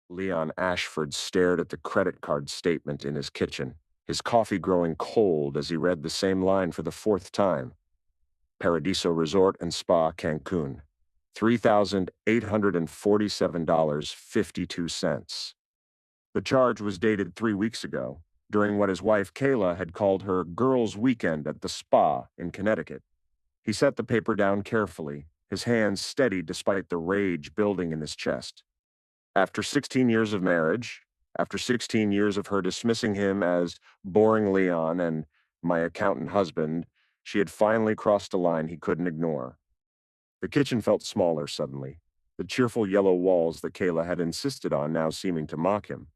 Leon Ashford stared at the credit card statement in his kitchen, his coffee growing cold as he read the same line for the fourth time. Paradiso Resort and Spa, Cancun. $3,847.52. The charge was dated 3 weeks ago, during what his wife Kayla had called her girls' weekend at the spa in Connecticut. He set the paper down carefully, his hands steady despite the rage building in his chest. After 16 years of marriage, after 16 years of her dismissing him as boring Leon and my accountant husband, she had finally crossed a line he couldn't ignore. The kitchen felt smaller suddenly, the cheerful yellow walls that Kayla had insisted on now seeming to mock him.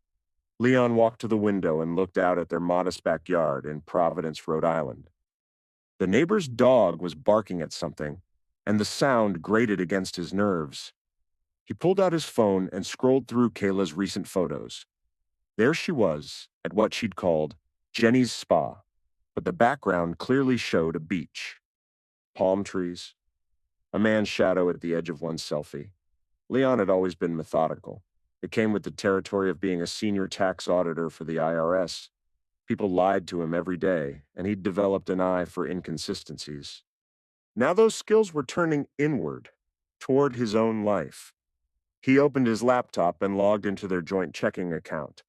Leon walked to the window and looked out at their modest backyard in Providence, Rhode Island. The neighbor's dog was barking at something, and the sound grated against his nerves. He pulled out his phone and scrolled through Kayla's recent photos. There she was, at what she'd called Jenny's Spa, but the background clearly showed a beach. Palm trees, a man's shadow at the edge of one selfie. Leon had always been methodical. It came with the territory of being a senior tax auditor for the IRS. People lied to him every day, and he'd developed an eye for inconsistencies. Now those skills were turning inward, toward his own life. He opened his laptop and logged into their joint checking account.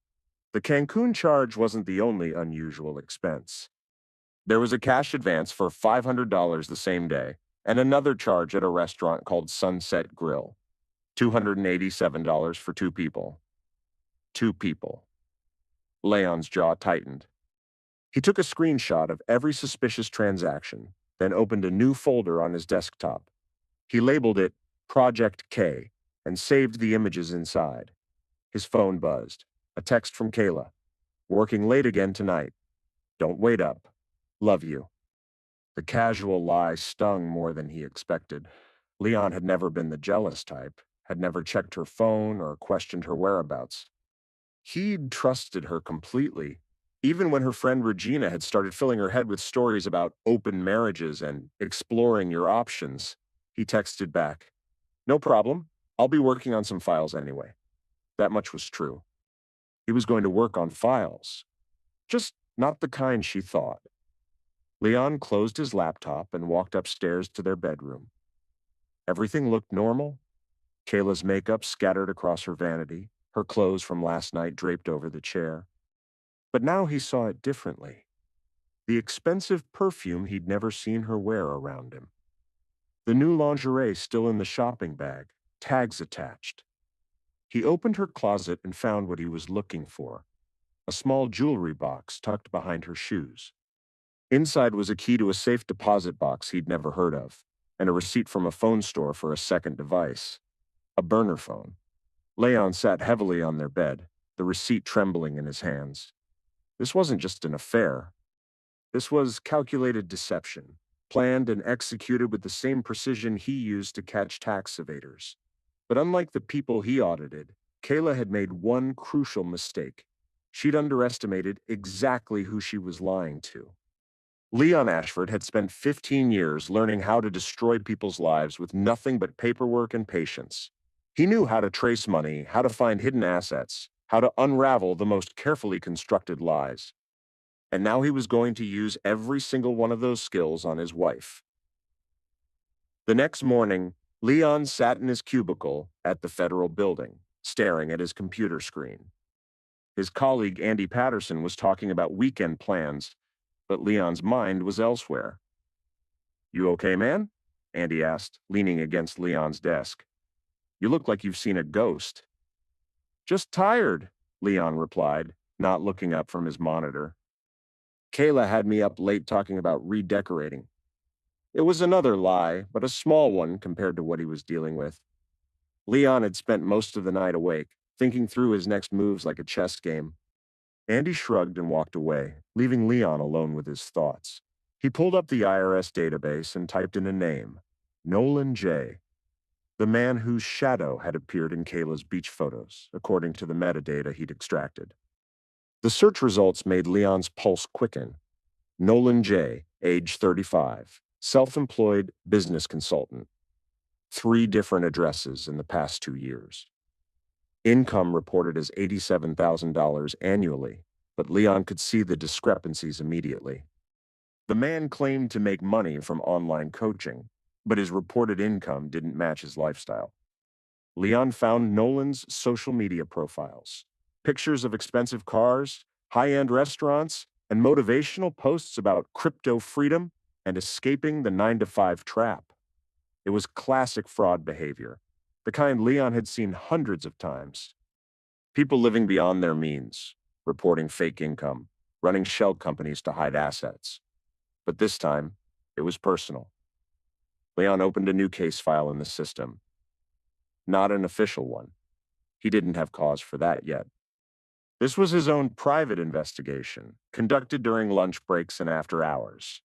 The Cancun charge wasn't the only unusual expense. There was a cash advance for $500 the same day, and another charge at a restaurant called Sunset Grill. $287 for two people. Two people. Leon's jaw tightened. He took a screenshot of every suspicious transaction, then opened a new folder on his desktop. He labeled it Project K and saved the images inside. His phone buzzed. A text from Kayla. Working late again tonight. Don't wait up. Love you. The casual lie stung more than he expected. Leon had never been the jealous type, had never checked her phone or questioned her whereabouts. He'd trusted her completely, even when her friend Regina had started filling her head with stories about open marriages and exploring your options. He texted back, "No problem. I'll be working on some files anyway." That much was true. He was going to work on files, just not the kind she thought. Leon closed his laptop and walked upstairs to their bedroom. Everything looked normal. Kayla's makeup scattered across her vanity, her clothes from last night draped over the chair. But now he saw it differently. The expensive perfume he'd never seen her wear around him. The new lingerie still in the shopping bag, tags attached. He opened her closet and found what he was looking for, a small jewelry box tucked behind her shoes. Inside was a key to a safe deposit box he'd never heard of, and a receipt from a phone store for a second device, a burner phone. Leon sat heavily on their bed, the receipt trembling in his hands. This wasn't just an affair. This was calculated deception, planned and executed with the same precision he used to catch tax evaders. But unlike the people he audited, Kayla had made one crucial mistake. She'd underestimated exactly who she was lying to. Leon Ashford had spent 15 years learning how to destroy people's lives with nothing but paperwork and patience. He knew how to trace money, how to find hidden assets, how to unravel the most carefully constructed lies. And now he was going to use every single one of those skills on his wife. The next morning, Leon sat in his cubicle at the federal building, staring at his computer screen. His colleague Andy Patterson was talking about weekend plans, but Leon's mind was elsewhere. "You okay, man?" Andy asked, leaning against Leon's desk. "You look like you've seen a ghost." "Just tired," Leon replied, not looking up from his monitor. "Kayla had me up late talking about redecorating." It was another lie, but a small one compared to what he was dealing with. Leon had spent most of the night awake, thinking through his next moves like a chess game. Andy shrugged and walked away, leaving Leon alone with his thoughts. He pulled up the IRS database and typed in a name, Nolan J., the man whose shadow had appeared in Kayla's beach photos, according to the metadata he'd extracted. The search results made Leon's pulse quicken. Nolan J., age 35, self-employed business consultant. 3 different addresses in the past 2 years. Income reported as $87,000 annually, but Leon could see the discrepancies immediately. The man claimed to make money from online coaching, but his reported income didn't match his lifestyle. Leon found Nolan's social media profiles, pictures of expensive cars, high-end restaurants, and motivational posts about crypto freedom and escaping the 9-to-5 trap. It was classic fraud behavior, the kind Leon had seen hundreds of times. People living beyond their means, reporting fake income, running shell companies to hide assets. But this time, it was personal. Leon opened a new case file in the system. Not an official one. He didn't have cause for that yet. This was his own private investigation, conducted during lunch breaks and after hours.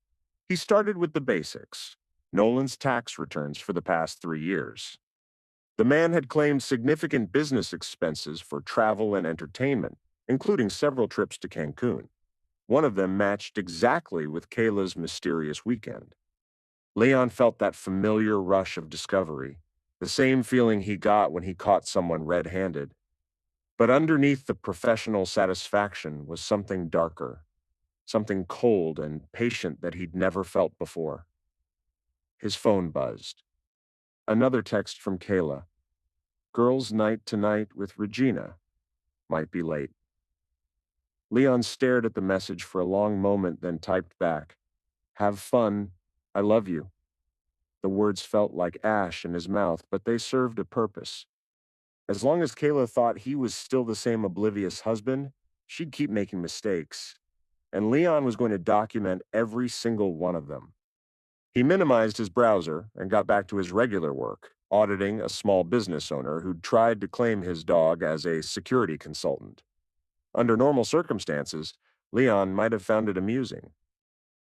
He started with the basics: Nolan's tax returns for the past 3 years. The man had claimed significant business expenses for travel and entertainment, including several trips to Cancun. One of them matched exactly with Kayla's mysterious weekend. Leon felt that familiar rush of discovery, the same feeling he got when he caught someone red-handed. But underneath the professional satisfaction was something darker, something cold and patient that he'd never felt before. His phone buzzed. Another text from Kayla. Girls' night tonight with Regina. Might be late. Leon stared at the message for a long moment, then typed back, Have fun. I love you. The words felt like ash in his mouth, but they served a purpose. As long as Kayla thought he was still the same oblivious husband, she'd keep making mistakes. And Leon was going to document every single one of them. He minimized his browser and got back to his regular work, auditing a small business owner who'd tried to claim his dog as a security consultant. Under normal circumstances, Leon might have found it amusing.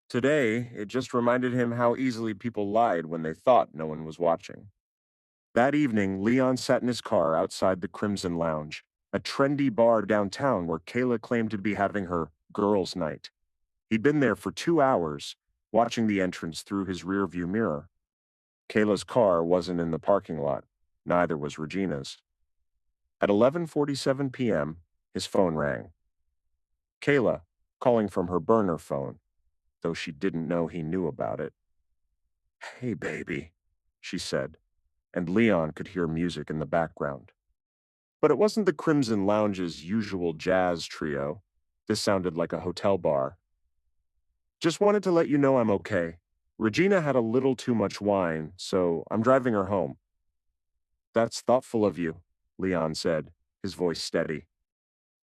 Today, it just reminded him how easily people lied when they thought no one was watching. That evening, Leon sat in his car outside the Crimson Lounge, a trendy bar downtown where Kayla claimed to be having her girls' night. He'd been there for 2 hours, watching the entrance through his rearview mirror. Kayla's car wasn't in the parking lot. Neither was Regina's. At 11:47 p.m., his phone rang. Kayla, calling from her burner phone, though she didn't know he knew about it. Hey, baby, she said, and Leon could hear music in the background. But it wasn't the Crimson Lounge's usual jazz trio. This sounded like a hotel bar. Just wanted to let you know I'm okay. Regina had a little too much wine, so I'm driving her home. That's thoughtful of you, Leon said, his voice steady.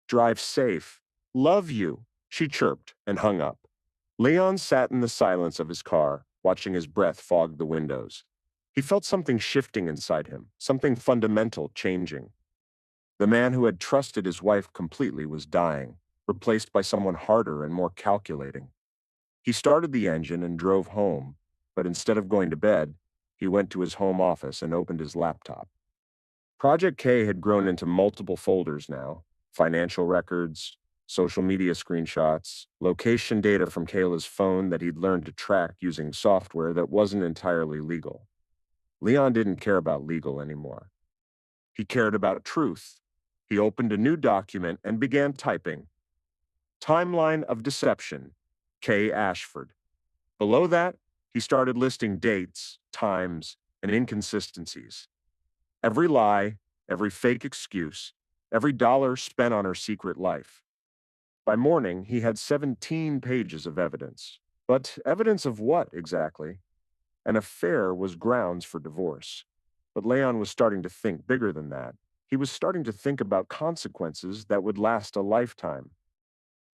Drive safe. Love you, she chirped and hung up. Leon sat in the silence of his car, watching his breath fog the windows. He felt something shifting inside him, something fundamental changing. The man who had trusted his wife completely was dying, replaced by someone harder and more calculating. He started the engine and drove home, but instead of going to bed, he went to his home office and opened his laptop. Project K had grown into multiple folders now: financial records, social media screenshots, location data from Kayla's phone that he'd learned to track using software that wasn't entirely legal. Leon didn't care about legal anymore. He cared about truth. He opened a new document and began typing. Timeline of Deception, K. Ashford. Below that, he started listing dates, times, and inconsistencies. Every lie, every fake excuse, every dollar spent on her secret life. By morning, he had 17 pages of evidence. But evidence of what, exactly? An affair was grounds for divorce. But Leon was starting to think bigger than that. He was starting to think about consequences that would last a lifetime.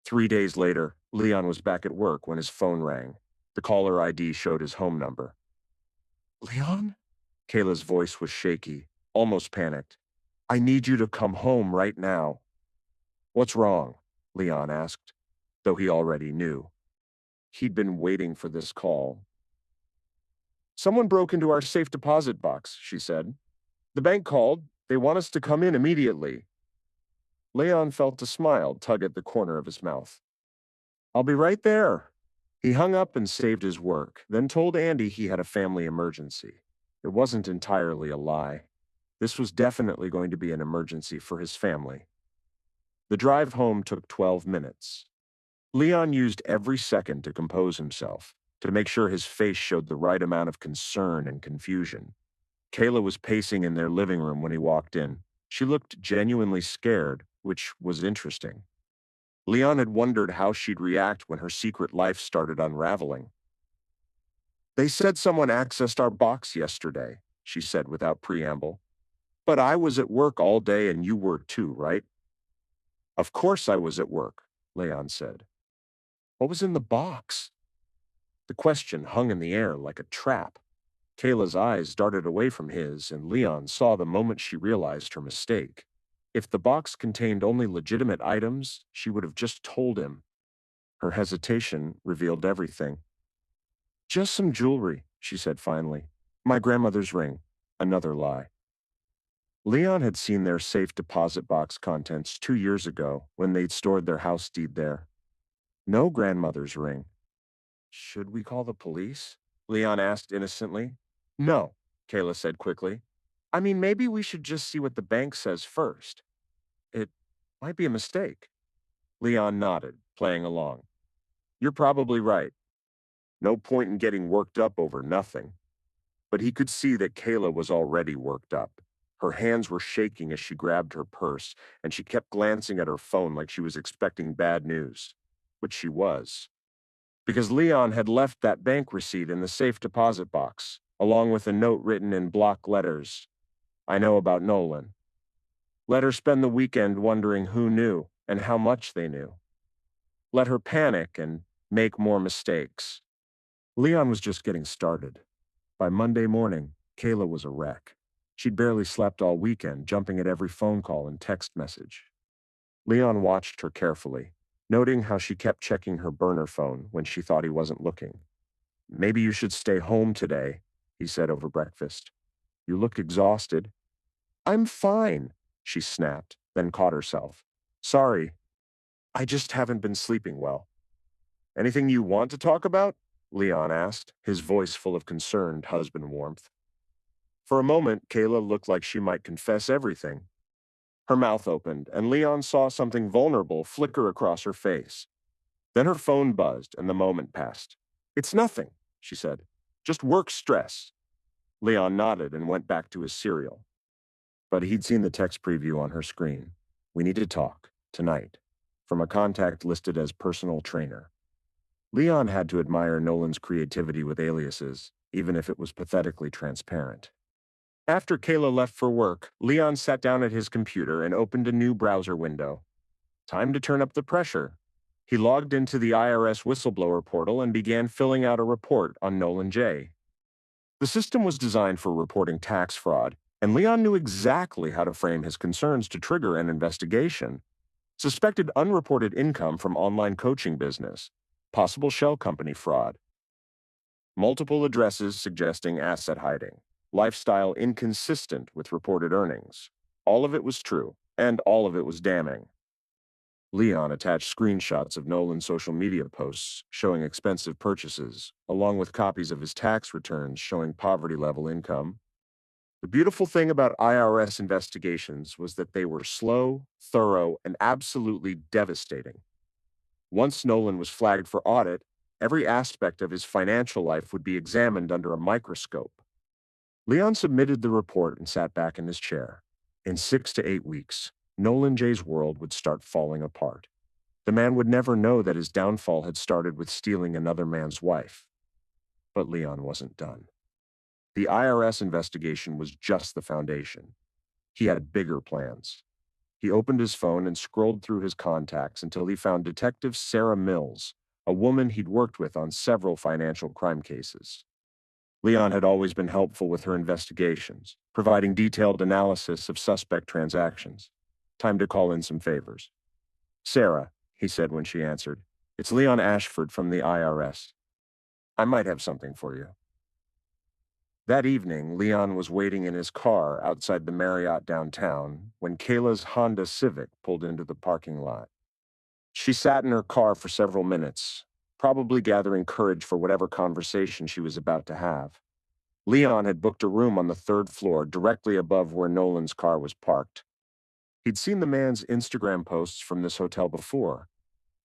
3 days later, Leon was back at work when his phone rang. The caller ID showed his home number. Leon? Kayla's voice was shaky, almost panicked. I need you to come home right now. What's wrong? Leon asked, though he already knew. He'd been waiting for this call. Someone broke into our safe deposit box, she said. The bank called. They want us to come in immediately. Leon felt a smile tug at the corner of his mouth. I'll be right there. He hung up and saved his work, then told Andy he had a family emergency. It wasn't entirely a lie. This was definitely going to be an emergency for his family. The drive home took 12 minutes. Leon used every second to compose himself, to make sure his face showed the right amount of concern and confusion. Kayla was pacing in their living room when he walked in. She looked genuinely scared, which was interesting. Leon had wondered how she'd react when her secret life started unraveling. "They said someone accessed our box yesterday," she said without preamble. "But I was at work all day and you were too, right?" "Of course I was at work," Leon said. "What was in the box?" The question hung in the air like a trap. Kayla's eyes darted away from his, and Leon saw the moment she realized her mistake. If the box contained only legitimate items, she would have just told him. Her hesitation revealed everything. "Just some jewelry," she said finally. "My grandmother's ring." Another lie. Leon had seen their safe deposit box contents 2 years ago when they'd stored their house deed there. No grandmother's ring. "Should we call the police?" Leon asked innocently. "No," Kayla said quickly. "I mean, maybe we should just see what the bank says first. It might be a mistake." Leon nodded, playing along. "You're probably right. No point in getting worked up over nothing." But he could see that Kayla was already worked up. Her hands were shaking as she grabbed her purse, and she kept glancing at her phone like she was expecting bad news. Which she was. Because Leon had left that bank receipt in the safe deposit box, along with a note written in block letters. "I know about Nolan. Let her spend the weekend wondering who knew and how much they knew. Let her panic and make more mistakes." Leon was just getting started. By Monday morning, Kayla was a wreck. She'd barely slept all weekend, jumping at every phone call and text message. Leon watched her carefully, noting how she kept checking her burner phone when she thought he wasn't looking. "Maybe you should stay home today," he said over breakfast. "You look exhausted." "I'm fine," she snapped, then caught herself. "Sorry, I just haven't been sleeping well." "Anything you want to talk about?" Leon asked, his voice full of concerned husband warmth. For a moment, Kayla looked like she might confess everything. Her mouth opened, and Leon saw something vulnerable flicker across her face. Then her phone buzzed, and the moment passed. "It's nothing," she said. "Just work stress." Leon nodded and went back to his cereal. But he'd seen the text preview on her screen. "We need to talk, tonight," from a contact listed as personal trainer. Leon had to admire Nolan's creativity with aliases, even if it was pathetically transparent. After Kayla left for work, Leon sat down at his computer and opened a new browser window. Time to turn up the pressure. He logged into the IRS whistleblower portal and began filling out a report on Nolan J. The system was designed for reporting tax fraud, and Leon knew exactly how to frame his concerns to trigger an investigation. Suspected unreported income from online coaching business, possible shell company fraud, multiple addresses suggesting asset hiding, lifestyle inconsistent with reported earnings. All of it was true, and all of it was damning. Leon attached screenshots of Nolan's social media posts showing expensive purchases, along with copies of his tax returns showing poverty-level income. The beautiful thing about IRS investigations was that they were slow, thorough, and absolutely devastating. Once Nolan was flagged for audit, every aspect of his financial life would be examined under a microscope. Leon submitted the report and sat back in his chair. In 6 to 8 weeks, Nolan J's world would start falling apart. The man would never know that his downfall had started with stealing another man's wife. But Leon wasn't done. The IRS investigation was just the foundation. He had bigger plans. He opened his phone and scrolled through his contacts until he found Detective Sarah Mills, a woman he'd worked with on several financial crime cases. Leon had always been helpful with her investigations, providing detailed analysis of suspect transactions. Time to call in some favors. "Sarah," he said when she answered, "it's Leon Ashford from the IRS. I might have something for you." That evening, Leon was waiting in his car outside the Marriott downtown when Kayla's Honda Civic pulled into the parking lot. She sat in her car for several minutes, probably gathering courage for whatever conversation she was about to have. Leon had booked a room on the third floor, directly above where Nolan's car was parked. He'd seen the man's Instagram posts from this hotel before.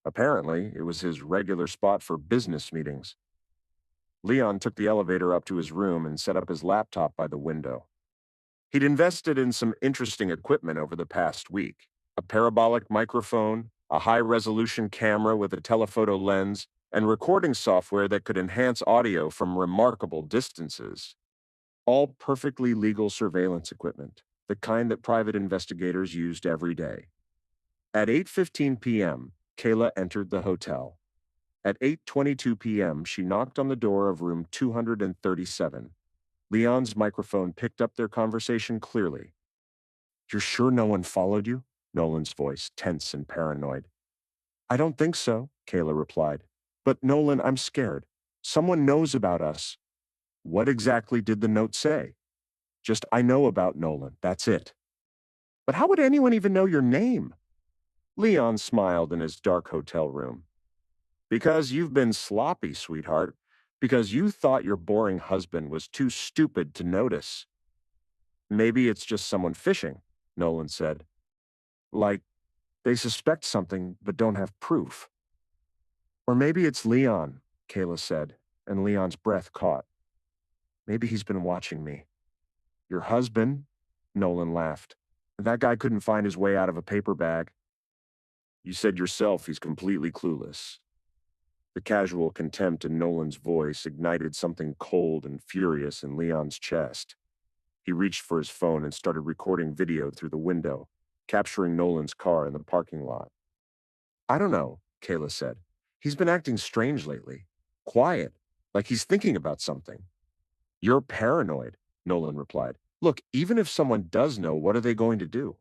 Apparently, it was his regular spot for business meetings. Leon took the elevator up to his room and set up his laptop by the window. He'd invested in some interesting equipment over the past week: a parabolic microphone, a high-resolution camera with a telephoto lens, and recording software that could enhance audio from remarkable distances. All perfectly legal surveillance equipment, the kind that private investigators used every day. At 8:15 p.m., Kayla entered the hotel. At 8:22 p.m., she knocked on the door of room 237. Leon's microphone picked up their conversation clearly. "You're sure no one followed you?" Nolan's voice, tense and paranoid. "I don't think so," Kayla replied. "But Nolan, I'm scared. Someone knows about us." "What exactly did the note say?" "Just, I know about Nolan, that's it." "But how would anyone even know your name?" Leon smiled in his dark hotel room. "Because you've been sloppy, sweetheart. Because you thought your boring husband was too stupid to notice." "Maybe it's just someone fishing," Nolan said. "Like, they suspect something but don't have proof." "Or maybe it's Leon," Kayla said, and Leon's breath caught. "Maybe he's been watching me." "Your husband?" Nolan laughed. "That guy couldn't find his way out of a paper bag." "You said yourself he's completely clueless." The casual contempt in Nolan's voice ignited something cold and furious in Leon's chest. He reached for his phone and started recording video through the window, capturing Nolan's car in the parking lot. "I don't know," Kayla said. "He's been acting strange lately. Quiet, like he's thinking about something." "You're paranoid," Nolan replied. "Look, even if someone does know, what are they going to do?"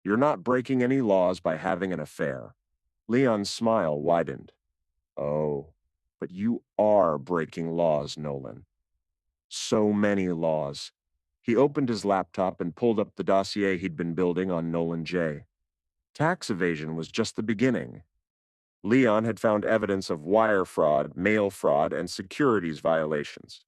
"You're not breaking any laws by having an affair." Leon's smile widened. "Oh, but you are breaking laws, Nolan. So many laws." He opened his laptop and pulled up the dossier he'd been building on Nolan J. Tax evasion was just the beginning. Leon had found evidence of wire fraud, mail fraud, and securities violations.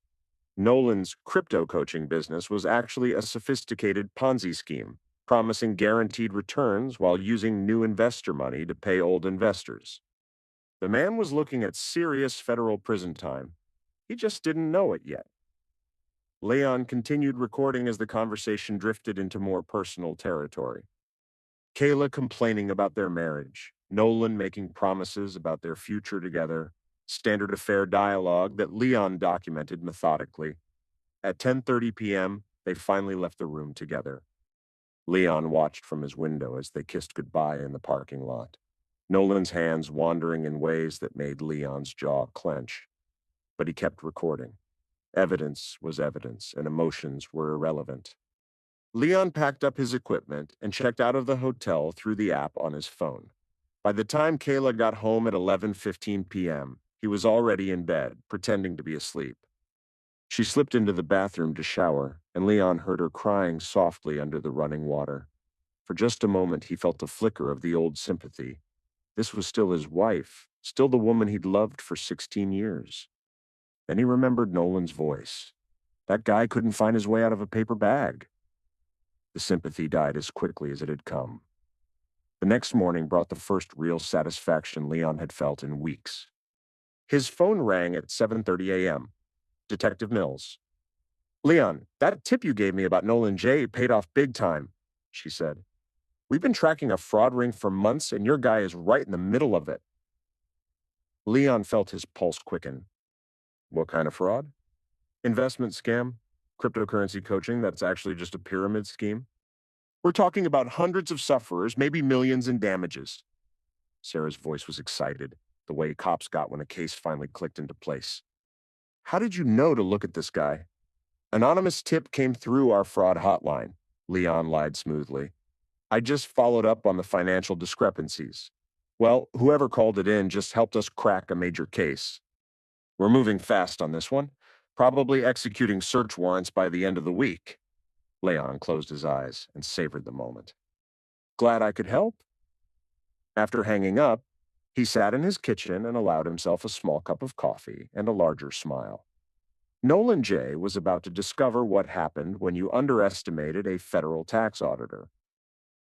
Nolan's crypto coaching business was actually a sophisticated Ponzi scheme, promising guaranteed returns while using new investor money to pay old investors. The man was looking at serious federal prison time. He just didn't know it yet. Leon continued recording as the conversation drifted into more personal territory. Kayla complaining about their marriage, Nolan making promises about their future together, standard affair dialogue that Leon documented methodically. At 10:30 p.m., they finally left the room together. Leon watched from his window as they kissed goodbye in the parking lot, Nolan's hands wandering in ways that made Leon's jaw clench. But he kept recording. Evidence was evidence, and emotions were irrelevant. Leon packed up his equipment and checked out of the hotel through the app on his phone. By the time Kayla got home at 11:15 p.m., he was already in bed, pretending to be asleep. She slipped into the bathroom to shower, and Leon heard her crying softly under the running water. For just a moment, he felt a flicker of the old sympathy. This was still his wife, still the woman he'd loved for 16 years. Then he remembered Nolan's voice. That guy couldn't find his way out of a paper bag. The sympathy died as quickly as it had come. The next morning brought the first real satisfaction Leon had felt in weeks. His phone rang at 7:30 a.m. Detective Mills. "Leon, that tip you gave me about Nolan J paid off big time," she said. "We've been tracking a fraud ring for months, and your guy is right in the middle of it." Leon felt his pulse quicken. "What kind of fraud?" "Investment scam. Cryptocurrency coaching that's actually just a pyramid scheme. We're talking about hundreds of sufferers, maybe millions in damages." Sarah's voice was excited, the way cops got when a case finally clicked into place. "How did you know to look at this guy?" "Anonymous tip came through our fraud hotline," Leon lied smoothly. "I just followed up on the financial discrepancies. Well, whoever called it in just helped us crack a major case. We're moving fast on this one, probably executing search warrants by the end of the week." Leon closed his eyes and savored the moment. "Glad I could help." After hanging up, he sat in his kitchen and allowed himself a small cup of coffee and a larger smile. Nolan J. was about to discover what happened when you underestimated a federal tax auditor.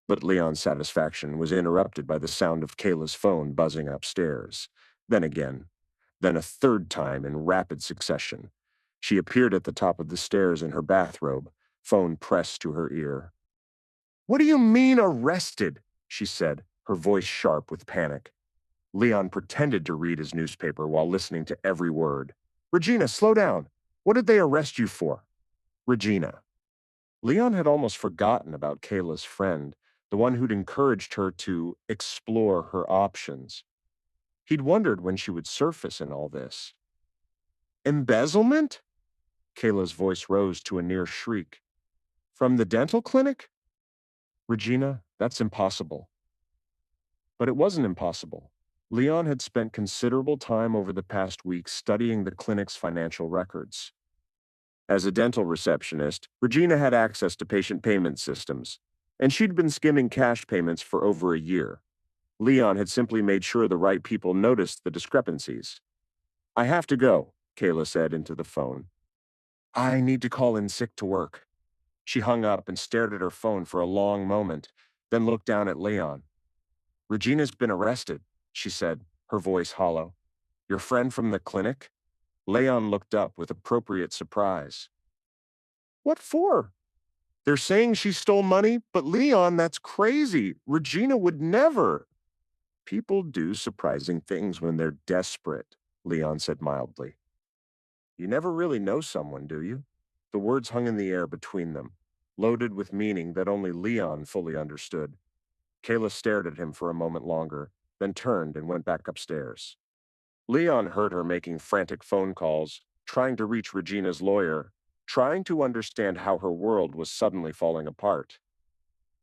But Leon's satisfaction was interrupted by the sound of Kayla's phone buzzing upstairs. Then again, then a third time in rapid succession. She appeared at the top of the stairs in her bathrobe, phone pressed to her ear. "What do you mean arrested?" she said, her voice sharp with panic. Leon pretended to read his newspaper while listening to every word. "Regina, slow down. What did they arrest you for?" "Regina." Leon had almost forgotten about Kayla's friend, the one who'd encouraged her to explore her options. He'd wondered when she would surface in all this. "Embezzlement?" Kayla's voice rose to a near shriek. "From the dental clinic?" "Regina, that's impossible." But it wasn't impossible. Leon had spent considerable time over the past week studying the clinic's financial records. As a dental receptionist, Regina had access to patient payment systems, and she'd been skimming cash payments for over a year. Leon had simply made sure the right people noticed the discrepancies. "I have to go," Kayla said into the phone. "I need to call in sick to work." She hung up and stared at her phone for a long moment, then looked down at Leon. "Regina's been arrested," she said, her voice hollow. "Your friend from the clinic?" Leon looked up with appropriate surprise. "What for?" "They're saying she stole money, but Leon, that's crazy. Regina would never." "People do surprising things when they're desperate," Leon said mildly. "You never really know someone, do you?" The words hung in the air between them, loaded with meaning that only Leon fully understood. Kayla stared at him for a moment longer, then turned and went back upstairs. Leon heard her making frantic phone calls, trying to reach Regina's lawyer, trying to understand how her world was suddenly falling apart.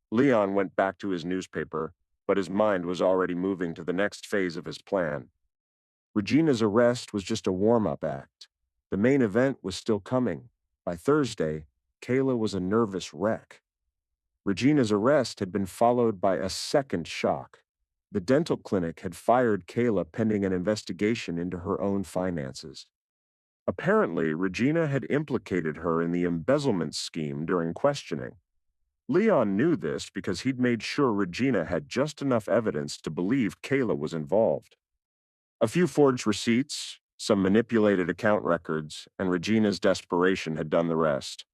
Leon went back to his newspaper, but his mind was already moving to the next phase of his plan. Regina's arrest was just a warm-up act. The main event was still coming. By Thursday, Kayla was a nervous wreck. Regina's arrest had been followed by a second shock. The dental clinic had fired Kayla pending an investigation into her own finances. Apparently, Regina had implicated her in the embezzlement scheme during questioning. Leon knew this because he'd made sure Regina had just enough evidence to believe Kayla was involved. A few forged receipts, some manipulated account records, and Regina's desperation had done the rest.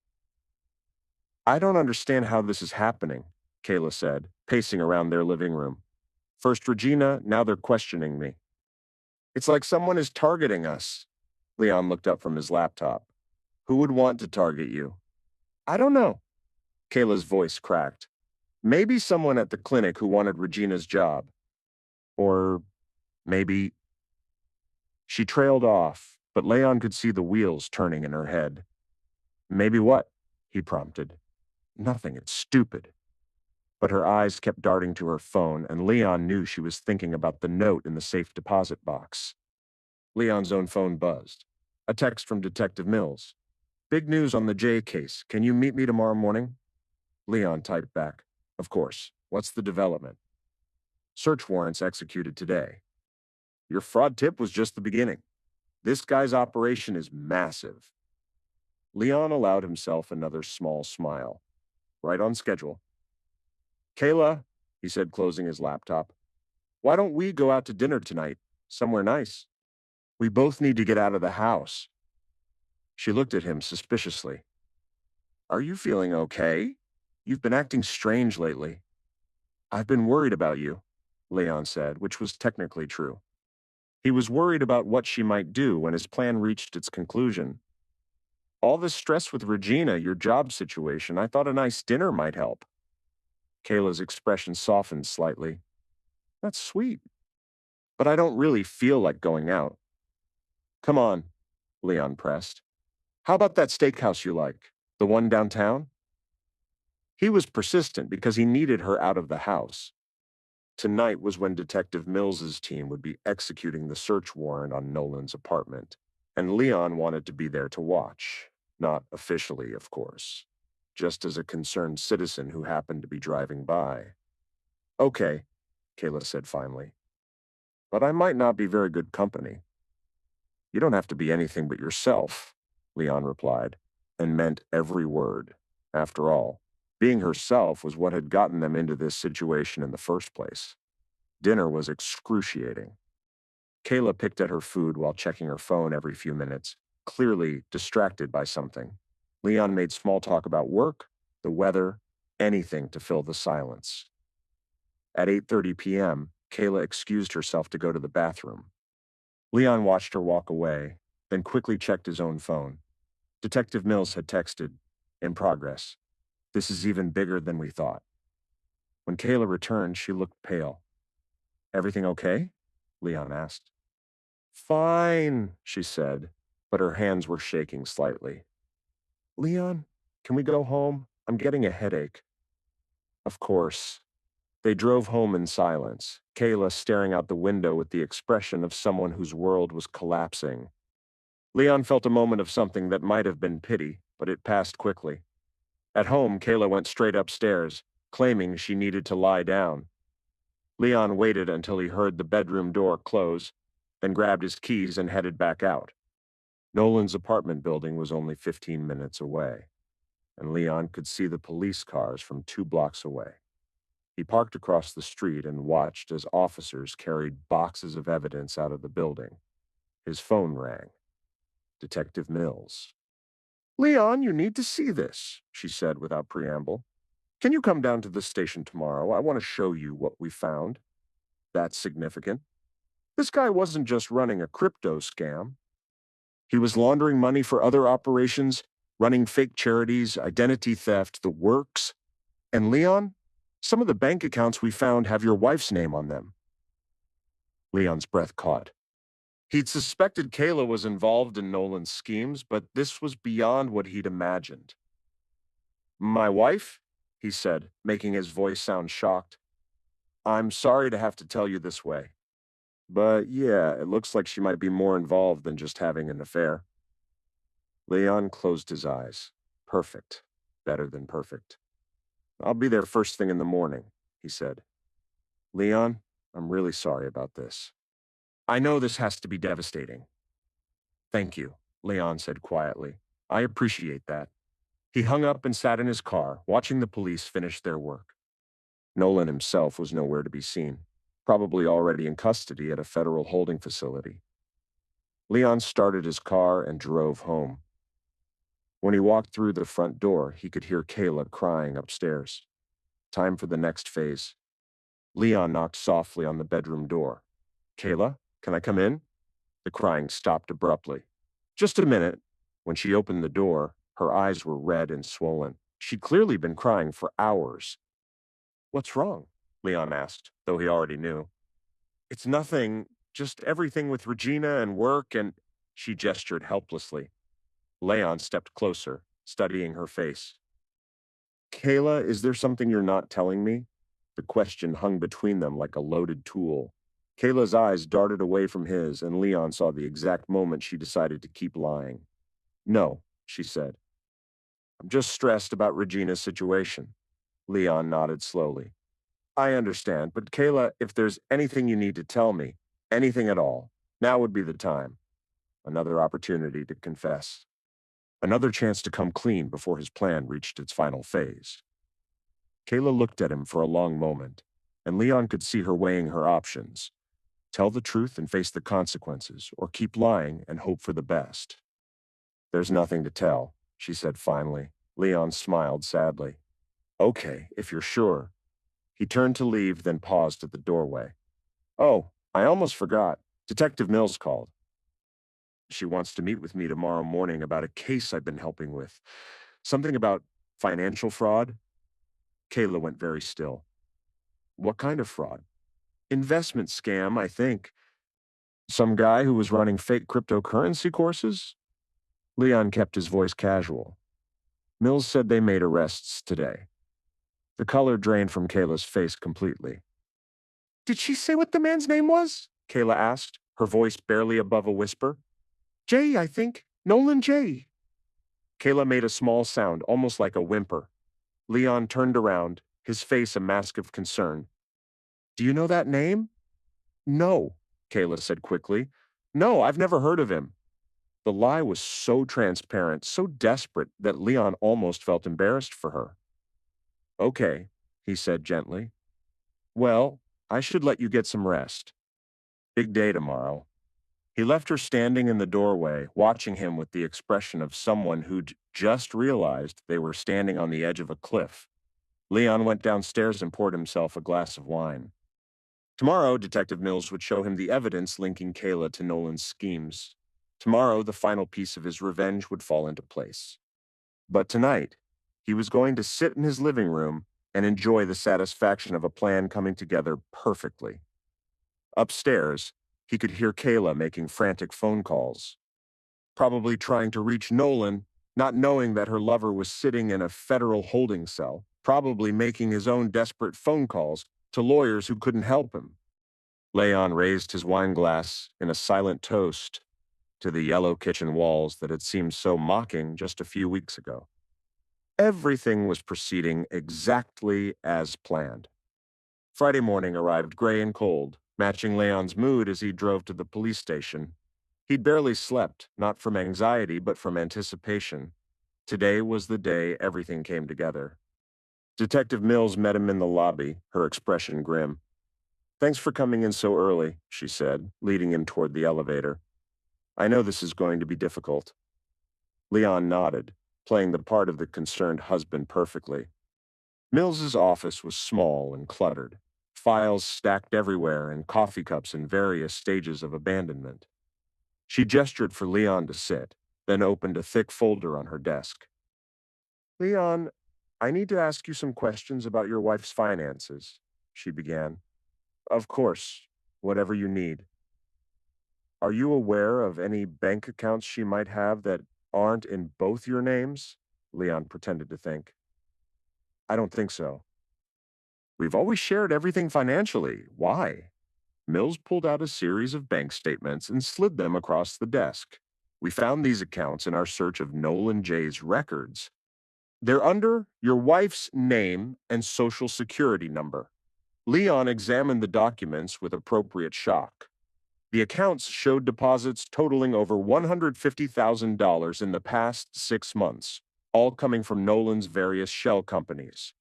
"I don't understand how this is happening," Kayla said, pacing around their living room. "First Regina, now they're questioning me." "It's like someone is targeting us." Leon looked up from his laptop. "Who would want to target you?" "I don't know." Kayla's voice cracked. "Maybe someone at the clinic who wanted Regina's job. Or maybe—" She trailed off, but Leon could see the wheels turning in her head. "Maybe what?" he prompted. "Nothing, it's stupid." But her eyes kept darting to her phone, and Leon knew she was thinking about the note in the safe deposit box. Leon's own phone buzzed. A text from Detective Mills. "Big news on the J case. Can you meet me tomorrow morning?" Leon typed back. "Of course. What's the development?" "Search warrants executed today." "Your fraud tip was just the beginning. This guy's operation is massive." Leon allowed himself another small smile. "Right on schedule." "Kayla," he said, closing his laptop, "why don't we go out to dinner tonight? Somewhere nice. We both need to get out of the house." She looked at him suspiciously. "Are you feeling okay? You've been acting strange lately." "I've been worried about you," Leon said, which was technically true. He was worried about what she might do when his plan reached its conclusion. "All this stress with Regina, your job situation, I thought a nice dinner might help." Kayla's expression softened slightly. "That's sweet. But I don't really feel like going out." "Come on," Leon pressed. "How about that steakhouse you like? The one downtown?" He was persistent because he needed her out of the house. Tonight was when Detective Mills's team would be executing the search warrant on Nolan's apartment, and Leon wanted to be there to watch. Not officially, of course. Just as a concerned citizen who happened to be driving by. "Okay," Kayla said finally. "But I might not be very good company." "You don't have to be anything but yourself," Leon replied, and meant every word. After all, being herself was what had gotten them into this situation in the first place. Dinner was excruciating. Kayla picked at her food while checking her phone every few minutes, clearly distracted by something. Leon made small talk about work, the weather, anything to fill the silence. At 8:30 p.m., Kayla excused herself to go to the bathroom. Leon watched her walk away, then quickly checked his own phone. Detective Mills had texted, "In progress. This is even bigger than we thought." When Kayla returned, she looked pale. "Everything okay?" Leon asked. "Fine," she said, but her hands were shaking slightly. "Leon, can we go home? I'm getting a headache." Of course. They drove home in silence, Kayla staring out the window with the expression of someone whose world was collapsing. Leon felt a moment of something that might have been pity, but it passed quickly. At home, Kayla went straight upstairs, claiming she needed to lie down. Leon waited until he heard the bedroom door close, then grabbed his keys and headed back out. Nolan's apartment building was only 15 minutes away, and Leon could see the police cars from 2 blocks away. He parked across the street and watched as officers carried boxes of evidence out of the building. His phone rang. Detective Mills. "Leon, you need to see this," she said without preamble. "Can you come down to the station tomorrow? I want to show you what we found." "That's significant. This guy wasn't just running a crypto scam. He was laundering money for other operations, running fake charities, identity theft, the works. And Leon, some of the bank accounts we found have your wife's name on them." Leon's breath caught. He'd suspected Kayla was involved in Nolan's schemes, but this was beyond what he'd imagined. "My wife?" he said, making his voice sound shocked. "I'm sorry to have to tell you this way. But yeah, it looks like she might be more involved than just having an affair." Leon closed his eyes. Perfect. Better than perfect. "I'll be there first thing in the morning," he said. "Leon, I'm really sorry about this. I know this has to be devastating." "Thank you," Leon said quietly. "I appreciate that." He hung up and sat in his car, watching the police finish their work. Nolan himself was nowhere to be seen, probably already in custody at a federal holding facility. Leon started his car and drove home. When he walked through the front door, he could hear Kayla crying upstairs. Time for the next phase. Leon knocked softly on the bedroom door. "Kayla, can I come in?" The crying stopped abruptly. "Just a minute." When she opened the door, her eyes were red and swollen. She'd clearly been crying for hours. "What's wrong?" Leon asked, though he already knew. "It's nothing, just everything with Regina and work and—" She gestured helplessly. Leon stepped closer, studying her face. "Kayla, is there something you're not telling me?" The question hung between them like a loaded tool. Kayla's eyes darted away from his, and Leon saw the exact moment she decided to keep lying. "No," she said. "I'm just stressed about Regina's situation." Leon nodded slowly. "I understand, but Kayla, if there's anything you need to tell me, anything at all, now would be the time." Another opportunity to confess. Another chance to come clean before his plan reached its final phase. Kayla looked at him for a long moment, and Leon could see her weighing her options. Tell the truth and face the consequences, or keep lying and hope for the best. "There's nothing to tell," she said finally. Leon smiled sadly. "Okay, if you're sure." He turned to leave, then paused at the doorway. "Oh, I almost forgot. Detective Mills called. She wants to meet with me tomorrow morning about a case I've been helping with. Something about financial fraud." Kayla went very still. "What kind of fraud?" "Investment scam, I think. Some guy who was running fake cryptocurrency courses?" Leon kept his voice casual. "Mills said they made arrests today." The color drained from Kayla's face completely. "Did she say what the man's name was?" Kayla asked, her voice barely above a whisper. "Jay, I think. Nolan Jay." Kayla made a small sound, almost like a whimper. Leon turned around, his face a mask of concern. "Do you know that name?" "No," Kayla said quickly. "No, I've never heard of him." The lie was so transparent, so desperate that Leon almost felt embarrassed for her. "Okay," he said gently. "Well, I should let you get some rest. Big day tomorrow." He left her standing in the doorway, watching him with the expression of someone who'd just realized they were standing on the edge of a cliff. Leon went downstairs and poured himself a glass of wine. Tomorrow, Detective Mills would show him the evidence linking Kayla to Nolan's schemes. Tomorrow, the final piece of his revenge would fall into place. But tonight, he was going to sit in his living room and enjoy the satisfaction of a plan coming together perfectly. Upstairs, he could hear Kayla making frantic phone calls, probably trying to reach Nolan, not knowing that her lover was sitting in a federal holding cell, probably making his own desperate phone calls to lawyers who couldn't help him. Leon raised his wine glass in a silent toast to the yellow kitchen walls that had seemed so mocking just a few weeks ago. Everything was proceeding exactly as planned. Friday morning arrived gray and cold, matching Leon's mood as he drove to the police station. He'd barely slept, not from anxiety but from anticipation. Today was the day everything came together. Detective Mills met him in the lobby, her expression grim. "Thanks for coming in so early," she said, leading him toward the elevator. "I know this is going to be difficult." Leon nodded, playing the part of the concerned husband perfectly. Mills's office was small and cluttered, files stacked everywhere and coffee cups in various stages of abandonment. She gestured for Leon to sit, then opened a thick folder on her desk. "Leon, I need to ask you some questions about your wife's finances," she began. "Of course, whatever you need." "Are you aware of any bank accounts she might have that aren't in both your names?" Leon pretended to think. "I don't think so." "We've always shared everything financially. Why?" Mills pulled out a series of bank statements and slid them across the desk. "We found these accounts in our search of Nolan J's records. They're under your wife's name and social security number." Leon examined the documents with appropriate shock. The accounts showed deposits totaling over $150,000 in the past 6 months, all coming from Nolan's various shell companies.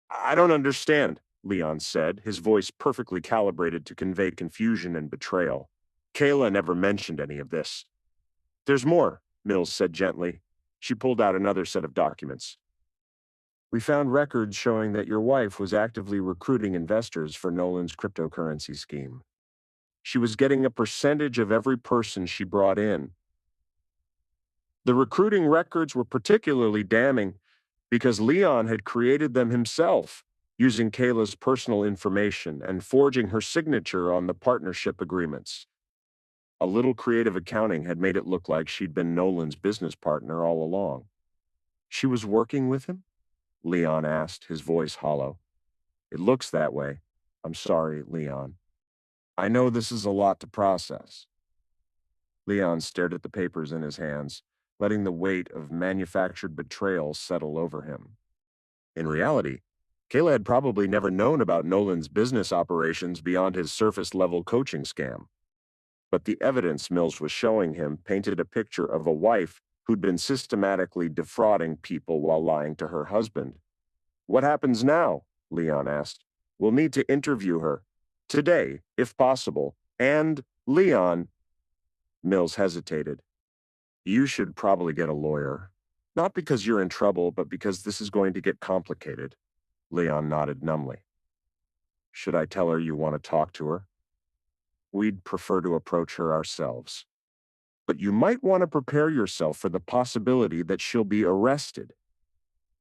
"I don't understand," Leon said, his voice perfectly calibrated to convey confusion and betrayal. "Kayla never mentioned any of this." "There's more," Mills said gently. She pulled out another set of documents. "We found records showing that your wife was actively recruiting investors for Nolan's cryptocurrency scheme. She was getting a percentage of every person she brought in. The recruiting records were particularly damning because Leon had created them himself, using Kayla's personal information and forging her signature on the partnership agreements. A little creative accounting had made it look like she'd been Nolan's business partner all along." "She was working with him?" Leon asked, his voice hollow. "It looks that way. I'm sorry, Leon. I know this is a lot to process." Leon stared at the papers in his hands, letting the weight of manufactured betrayal settle over him. In reality, Kayla had probably never known about Nolan's business operations beyond his surface-level coaching scam. But the evidence Mills was showing him painted a picture of a wife who'd been systematically defrauding people while lying to her husband. "What happens now?" Leon asked. "We'll need to interview her. Today, if possible. And, Leon—" Mills hesitated. "You should probably get a lawyer. Not because you're in trouble, but because this is going to get complicated." Leon nodded numbly. "Should I tell her you want to talk to her?" "We'd prefer to approach her ourselves. But you might want to prepare yourself for the possibility that she'll be arrested."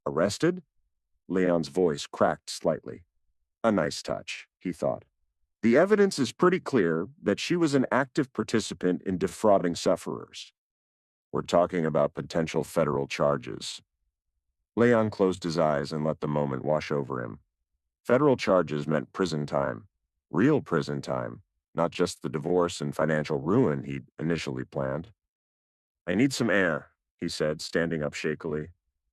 "Arrested?" Leon's voice cracked slightly. A nice touch, he thought. The evidence is pretty clear that she was an active participant in defrauding sufferers. We're talking about potential federal charges. Leon closed his eyes and let the moment wash over him. Federal charges meant prison time. Real prison time, not just the divorce and financial ruin he'd initially planned. "I need some air," he said, standing up shakily.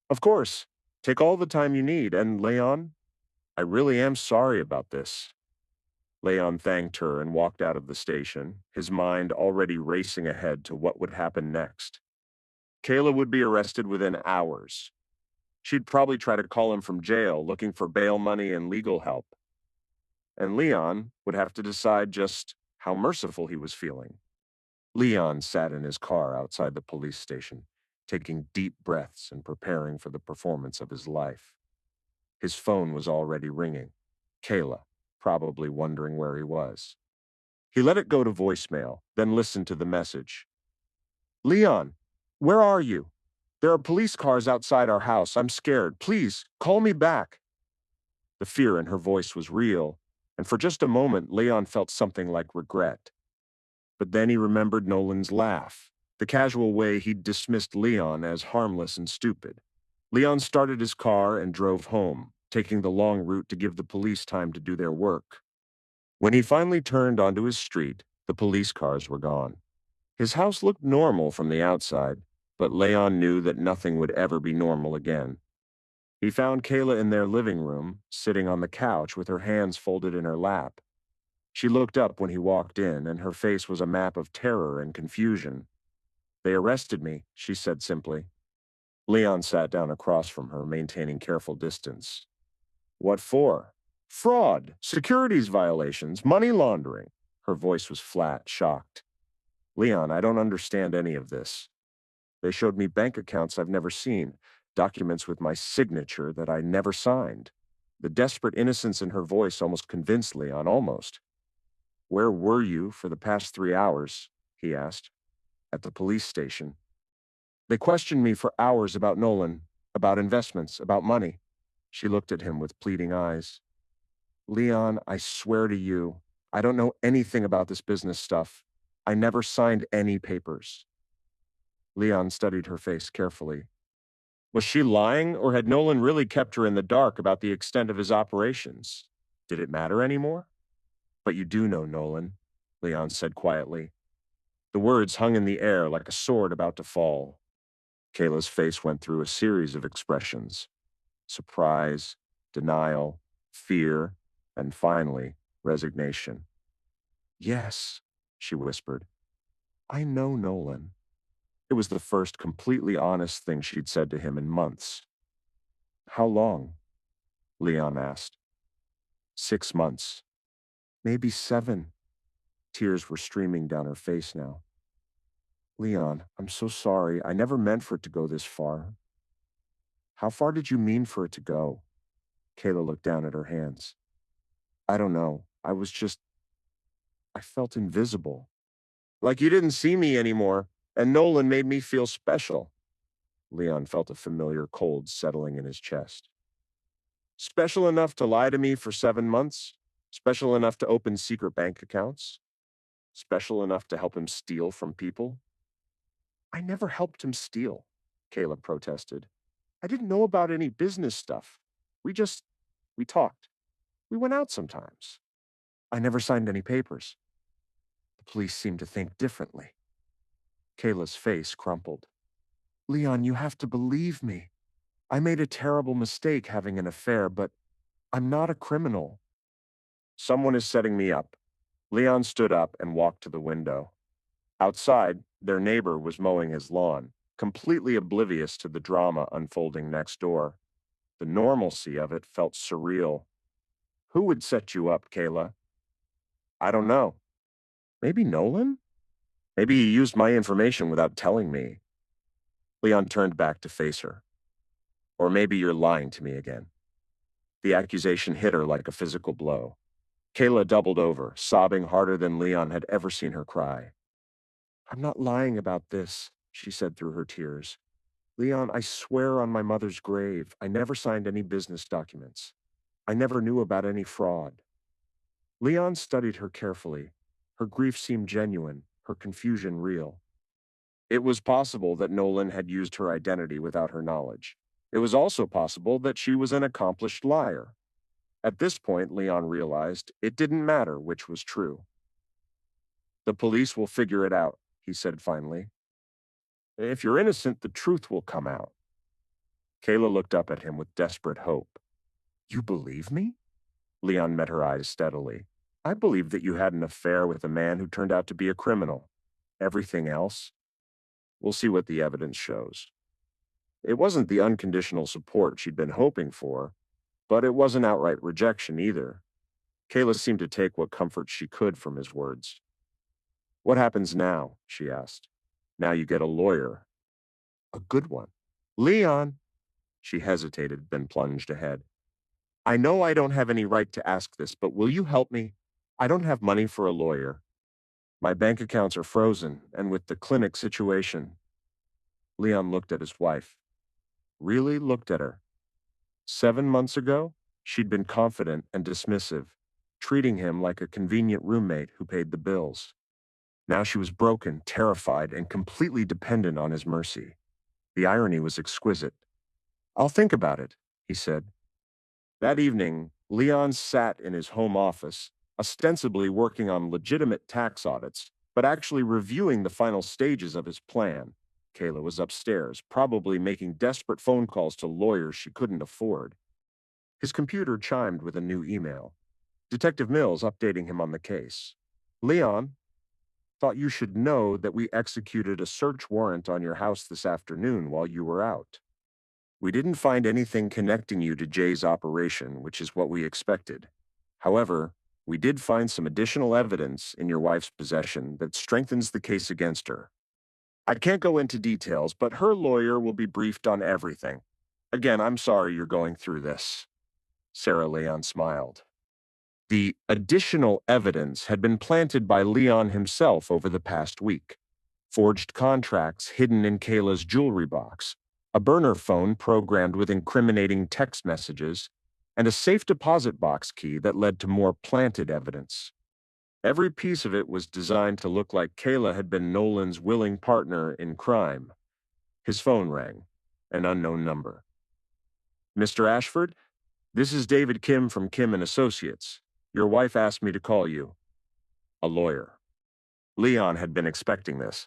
"Of course. Take all the time you need, and Leon, I really am sorry about this." Leon thanked her and walked out of the station, his mind already racing ahead to what would happen next. Kayla would be arrested within hours. She'd probably try to call him from jail, looking for bail money and legal help. And Leon would have to decide just how merciful he was feeling. Leon sat in his car outside the police station, taking deep breaths and preparing for the performance of his life. His phone was already ringing. Kayla, probably wondering where he was. He let it go to voicemail, then listened to the message. Leon, where are you? There are police cars outside our house. I'm scared. Please, call me back. The fear in her voice was real, and for just a moment, Leon felt something like regret. But then he remembered Nolan's laugh, the casual way he'd dismissed Leon as harmless and stupid. Leon started his car and drove home, taking the long route to give the police time to do their work. When he finally turned onto his street, the police cars were gone. His house looked normal from the outside, but Leon knew that nothing would ever be normal again. He found Kayla in their living room, sitting on the couch with her hands folded in her lap. She looked up when he walked in, and her face was a map of terror and confusion. They arrested me, she said simply. Leon sat down across from her, maintaining careful distance. What for? Fraud, securities violations, money laundering. Her voice was flat, shocked. Leon, I don't understand any of this. They showed me bank accounts I've never seen, documents with my signature that I never signed. The desperate innocence in her voice almost convinced Leon, almost. Where were you for the past 3 hours? He asked. At the police station. They questioned me for hours about Nolan, about investments, about money. She looked at him with pleading eyes. Leon, I swear to you, I don't know anything about this business stuff. I never signed any papers. Leon studied her face carefully. Was she lying, or had Nolan really kept her in the dark about the extent of his operations? Did it matter anymore? But you do know Nolan, Leon said quietly. The words hung in the air like a sword about to fall. Kayla's face went through a series of expressions. Surprise, denial, fear, and finally, resignation. Yes, she whispered. I know Nolan. It was the first completely honest thing she'd said to him in months. How long? Leon asked. 6 months. Maybe 7. Tears were streaming down her face now. Leon, I'm so sorry. I never meant for it to go this far. How far did you mean for it to go? Kayla looked down at her hands. I don't know. I felt invisible. Like you didn't see me anymore, and Nolan made me feel special. Leon felt a familiar cold settling in his chest. Special enough to lie to me for 7 months? Special enough to open secret bank accounts? Special enough to help him steal from people? I never helped him steal, Kayla protested. I didn't know about any business stuff. We talked. We went out sometimes. I never signed any papers. The police seemed to think differently. Kayla's face crumpled. Leon, you have to believe me. I made a terrible mistake having an affair, but I'm not a criminal. Someone is setting me up. Leon stood up and walked to the window. Outside, their neighbor was mowing his lawn, completely oblivious to the drama unfolding next door. The normalcy of it felt surreal. Who would set you up, Kayla? I don't know. Maybe Nolan? Maybe he used my information without telling me. Leon turned back to face her. Or maybe you're lying to me again. The accusation hit her like a physical blow. Kayla doubled over, sobbing harder than Leon had ever seen her cry. I'm not lying about this, she said through her tears. Leon, I swear on my mother's grave, I never signed any business documents. I never knew about any fraud. Leon studied her carefully. Her grief seemed genuine, her confusion real. It was possible that Nolan had used her identity without her knowledge. It was also possible that she was an accomplished liar. At this point, Leon realized it didn't matter which was true. The police will figure it out, he said finally. If you're innocent, the truth will come out. Kayla looked up at him with desperate hope. You believe me? Leon met her eyes steadily. I believe that you had an affair with a man who turned out to be a criminal. Everything else? We'll see what the evidence shows. It wasn't the unconditional support she'd been hoping for, but it wasn't outright rejection either. Kayla seemed to take what comfort she could from his words. What happens now? She asked. Now you get a lawyer. A good one. Leon. She hesitated, then plunged ahead. I know I don't have any right to ask this, but will you help me? I don't have money for a lawyer. My bank accounts are frozen, and with the clinic situation. Leon looked at his wife. Really looked at her. 7 months ago, she'd been confident and dismissive, treating him like a convenient roommate who paid the bills. Now she was broken, terrified, and completely dependent on his mercy. The irony was exquisite. I'll think about it, he said. That evening, Leon sat in his home office, ostensibly working on legitimate tax audits, but actually reviewing the final stages of his plan. Kayla was upstairs, probably making desperate phone calls to lawyers she couldn't afford. His computer chimed with a new email. Detective Mills updating him on the case. Leon, thought you should know that we executed a search warrant on your house this afternoon while you were out. We didn't find anything connecting you to Jay's operation, which is what we expected. However, we did find some additional evidence in your wife's possession that strengthens the case against her. I can't go into details, but her lawyer will be briefed on everything. Again, I'm sorry you're going through this. Sarah Leon smiled. The additional evidence had been planted by Leon himself over the past week. Forged contracts hidden in Kayla's jewelry box, a burner phone programmed with incriminating text messages, and a safe deposit box key that led to more planted evidence. Every piece of it was designed to look like Kayla had been Nolan's willing partner in crime. His phone rang, an unknown number. Mr. Ashford, this is David Kim from Kim and Associates. Your wife asked me to call you. A lawyer. Leon had been expecting this.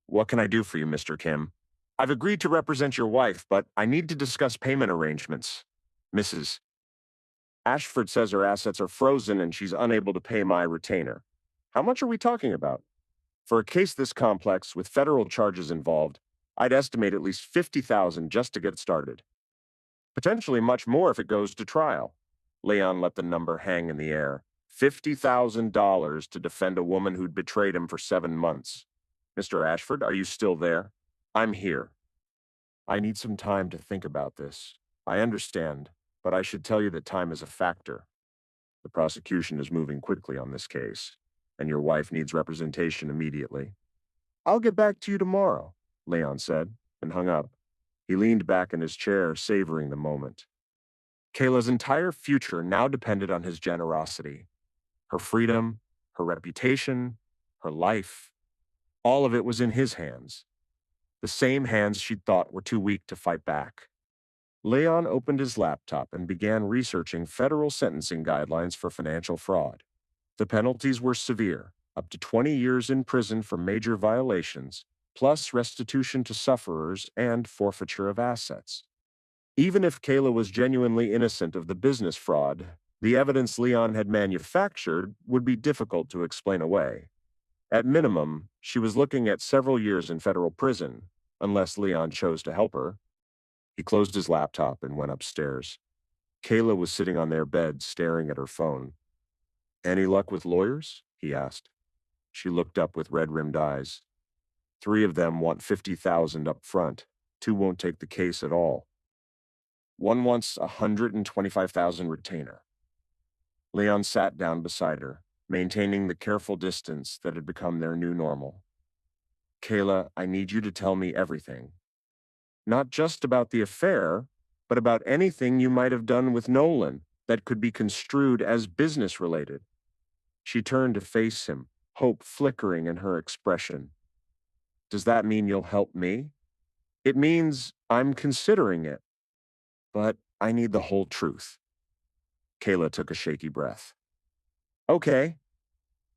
What can I do for you, Mr. Kim? I've agreed to represent your wife, but I need to discuss payment arrangements. Mrs. Ashford says her assets are frozen and she's unable to pay my retainer. How much are we talking about? For a case this complex, with federal charges involved, I'd estimate at least $50,000 just to get started. Potentially much more if it goes to trial. Leon let the number hang in the air. $50,000 to defend a woman who'd betrayed him for 7 months. Mr. Ashford, are you still there? I'm here. I need some time to think about this. I understand, but I should tell you that time is a factor. The prosecution is moving quickly on this case, and your wife needs representation immediately. I'll get back to you tomorrow, Leon said, and hung up. He leaned back in his chair, savoring the moment. Kayla's entire future now depended on his generosity. Her freedom, her reputation, her life, all of it was in his hands. The same hands she'd thought were too weak to fight back. Leon opened his laptop and began researching federal sentencing guidelines for financial fraud. The penalties were severe, up to 20 years in prison for major violations, plus restitution to sufferers and forfeiture of assets. Even if Kayla was genuinely innocent of the business fraud, the evidence Leon had manufactured would be difficult to explain away. At minimum, she was looking at several years in federal prison, unless Leon chose to help her. He closed his laptop and went upstairs. Kayla was sitting on their bed, staring at her phone. Any luck with lawyers? He asked. She looked up with red-rimmed eyes. 3 of them want $50,000 up front. 2 won't take the case at all. One wants $125,000 retainer. Leon sat down beside her, maintaining the careful distance that had become their new normal. Kayla, I need you to tell me everything. Not just about the affair, but about anything you might have done with Nolan that could be construed as business-related. She turned to face him, hope flickering in her expression. Does that mean you'll help me? It means I'm considering it. But I need the whole truth. Kayla took a shaky breath. Okay.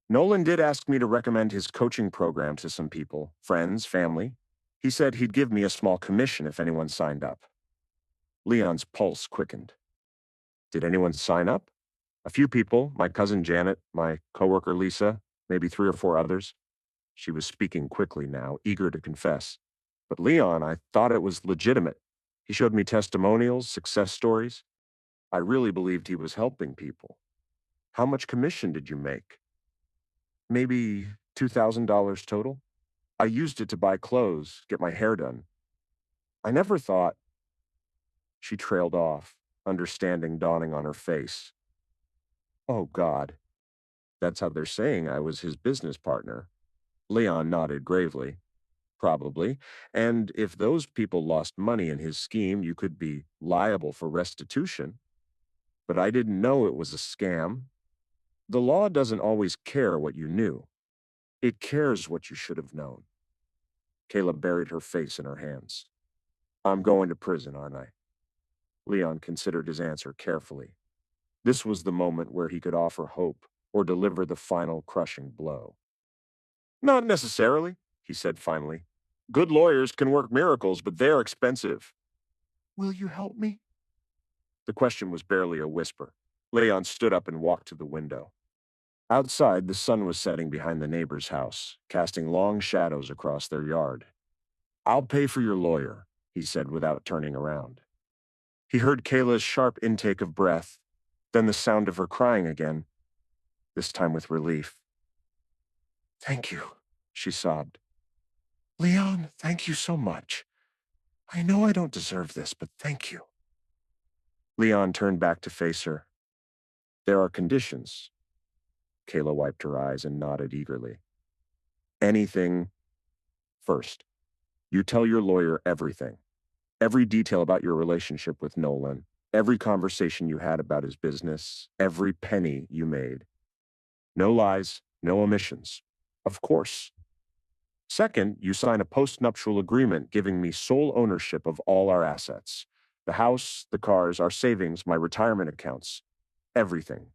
Nolan did ask me to recommend his coaching program to some people, friends, family. He said he'd give me a small commission if anyone signed up. Leon's pulse quickened. Did anyone sign up? A few people, my cousin Janet, my coworker Lisa, maybe 3 or 4 others. She was speaking quickly now, eager to confess. But Leon, I thought it was legitimate. He showed me testimonials, success stories. I really believed he was helping people. How much commission did you make? Maybe $2,000 total? I used it to buy clothes, get my hair done. I never thought. She trailed off, understanding dawning on her face. Oh, God. That's how they're saying I was his business partner. Leon nodded gravely. Probably. And if those people lost money in his scheme, you could be liable for restitution. But I didn't know it was a scam. The law doesn't always care what you knew. It cares what you should have known. Kayla buried her face in her hands. I'm going to prison, aren't I? Leon considered his answer carefully. This was the moment where he could offer hope or deliver the final crushing blow. Not necessarily, he said finally. Good lawyers can work miracles, but they're expensive. Will you help me? The question was barely a whisper. Leon stood up and walked to the window. Outside, the sun was setting behind the neighbor's house, casting long shadows across their yard. I'll pay for your lawyer, he said without turning around. He heard Kayla's sharp intake of breath, then the sound of her crying again, this time with relief. Thank you, she sobbed. Leon, thank you so much. I know I don't deserve this, but thank you. Leon turned back to face her. There are conditions. Kayla wiped her eyes and nodded eagerly. Anything first. You tell your lawyer everything. Every detail about your relationship with Nolan, every conversation you had about his business, every penny you made. No lies, no omissions. Of course. Second, you sign a postnuptial agreement giving me sole ownership of all our assets. The house, the cars, our savings, my retirement accounts. Everything.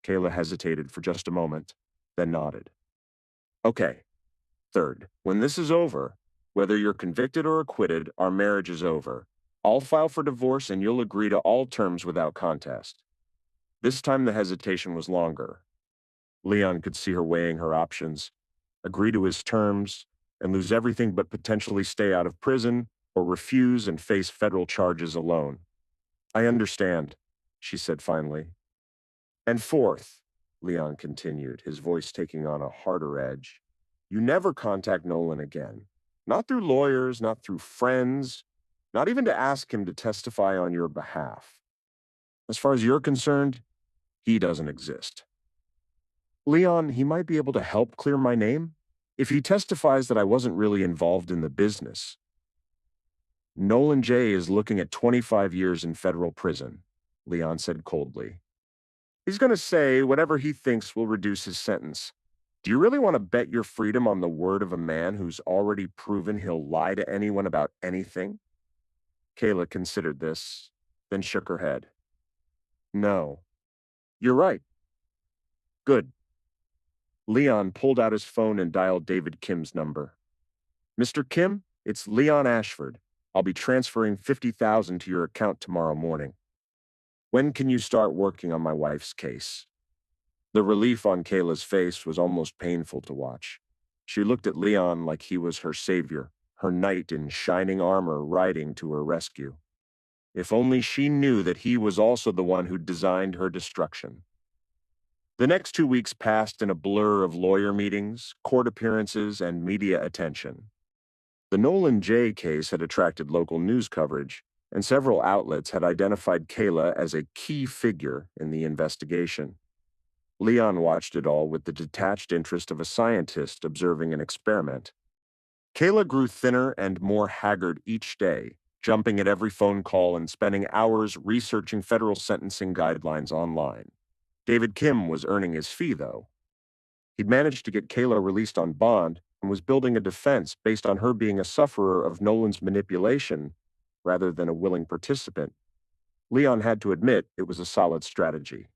Kayla hesitated for just a moment, then nodded. Okay. Third, when this is over, whether you're convicted or acquitted, our marriage is over. I'll file for divorce and you'll agree to all terms without contest. This time the hesitation was longer. Leon could see her weighing her options, agree to his terms, and lose everything but potentially stay out of prison or refuse and face federal charges alone. I understand, she said finally. And fourth, Leon continued, his voice taking on a harder edge, you never contact Nolan again. Not through lawyers, not through friends, not even to ask him to testify on your behalf. As far as you're concerned, he doesn't exist. Leon, he might be able to help clear my name if he testifies that I wasn't really involved in the business. Nolan J. is looking at 25 years in federal prison, Leon said coldly. He's going to say whatever he thinks will reduce his sentence. Do you really want to bet your freedom on the word of a man who's already proven he'll lie to anyone about anything? Kayla considered this, then shook her head. No. You're right. Good. Leon pulled out his phone and dialed David Kim's number. Mr. Kim, it's Leon Ashford. I'll be transferring $50,000 to your account tomorrow morning. When can you start working on my wife's case? The relief on Kayla's face was almost painful to watch. She looked at Leon like he was her savior, her knight in shining armor riding to her rescue. If only she knew that he was also the one who designed her destruction. The next 2 weeks passed in a blur of lawyer meetings, court appearances, and media attention. The Nolan J. case had attracted local news coverage, and several outlets had identified Kayla as a key figure in the investigation. Leon watched it all with the detached interest of a scientist observing an experiment. Kayla grew thinner and more haggard each day, jumping at every phone call and spending hours researching federal sentencing guidelines online. David Kim was earning his fee, though. He'd managed to get Kayla released on bond and was building a defense based on her being a sufferer of Nolan's manipulation rather than a willing participant. Leon had to admit it was a solid strategy.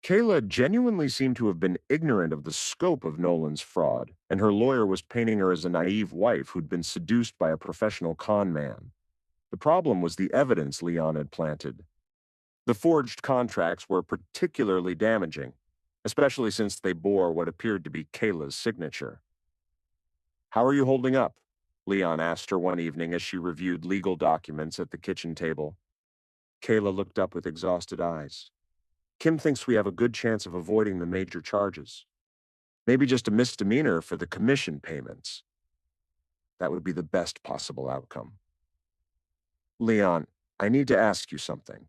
Kayla genuinely seemed to have been ignorant of the scope of Nolan's fraud, and her lawyer was painting her as a naive wife who'd been seduced by a professional con man. The problem was the evidence Leon had planted. The forged contracts were particularly damaging, especially since they bore what appeared to be Kayla's signature. "How are you holding up?" Leon asked her one evening as she reviewed legal documents at the kitchen table. Kayla looked up with exhausted eyes. "Kim thinks we have a good chance of avoiding the major charges. Maybe just a misdemeanor for the commission payments. That would be the best possible outcome." "Leon, I need to ask you something."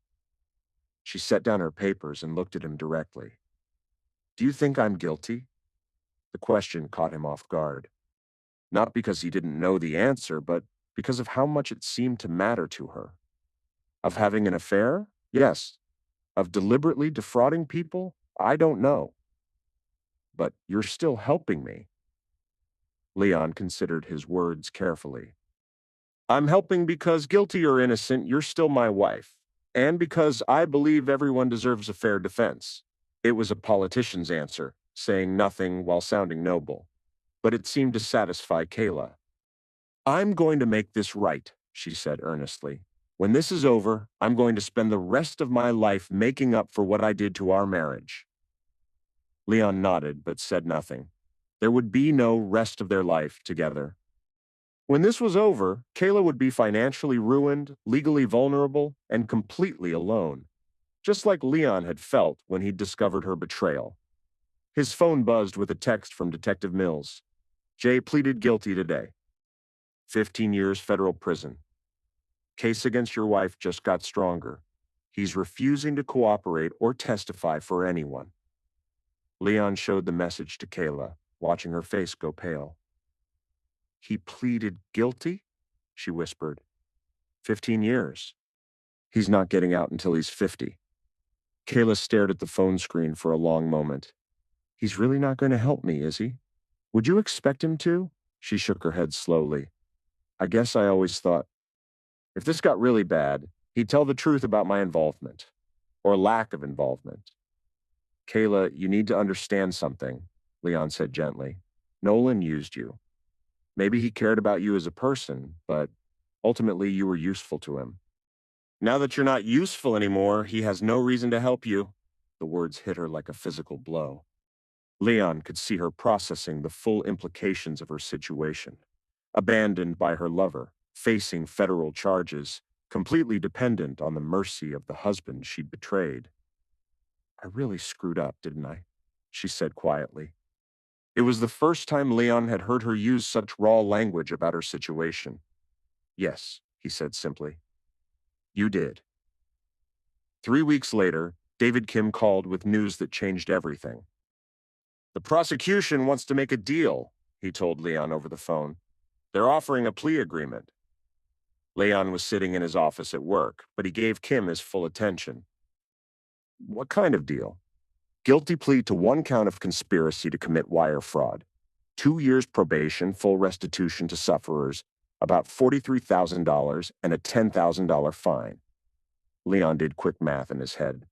She set down her papers and looked at him directly. "Do you think I'm guilty?" The question caught him off guard. Not because he didn't know the answer, but because of how much it seemed to matter to her. Of having an affair? Yes. Of deliberately defrauding people? I don't know. But you're still helping me. Leon considered his words carefully. "I'm helping because, guilty or innocent, you're still my wife, and because I believe everyone deserves a fair defense." It was a politician's answer, saying nothing while sounding noble, but it seemed to satisfy Kayla. "I'm going to make this right," she said earnestly. "When this is over, I'm going to spend the rest of my life making up for what I did to our marriage." Leon nodded but said nothing. There would be no rest of their life together. When this was over, Kayla would be financially ruined, legally vulnerable, and completely alone, just like Leon had felt when he'd discovered her betrayal. His phone buzzed with a text from Detective Mills. "Jay pleaded guilty today. 15 years federal prison. Case against your wife just got stronger. He's refusing to cooperate or testify for anyone." Leon showed the message to Kayla, watching her face go pale. "He pleaded guilty?" she whispered. 15 years. He's not getting out until he's 50. Kayla stared at the phone screen for a long moment. "He's really not going to help me, is he? Would you expect him to?" She shook her head slowly. "I guess I always thought, if this got really bad, he'd tell the truth about my involvement. Or lack of involvement." "Kayla, you need to understand something," Leon said gently. "Nolan used you. Maybe he cared about you as a person, but ultimately you were useful to him. Now that you're not useful anymore, he has no reason to help you." The words hit her like a physical blow. Leon could see her processing the full implications of her situation. Abandoned by her lover, facing federal charges, completely dependent on the mercy of the husband she'd betrayed. "I really screwed up, didn't I?" she said quietly. It was the first time Leon had heard her use such raw language about her situation. "Yes," he said simply. "You did." 3 weeks later, David Kim called with news that changed everything. "The prosecution wants to make a deal," he told Leon over the phone. "They're offering a plea agreement." Leon was sitting in his office at work, but he gave Kim his full attention. "What kind of deal?" "Guilty plea to 1 count of conspiracy to commit wire fraud. 2 years probation, full restitution to sufferers, about $43,000, and a $10,000 fine." Leon did quick math in his head.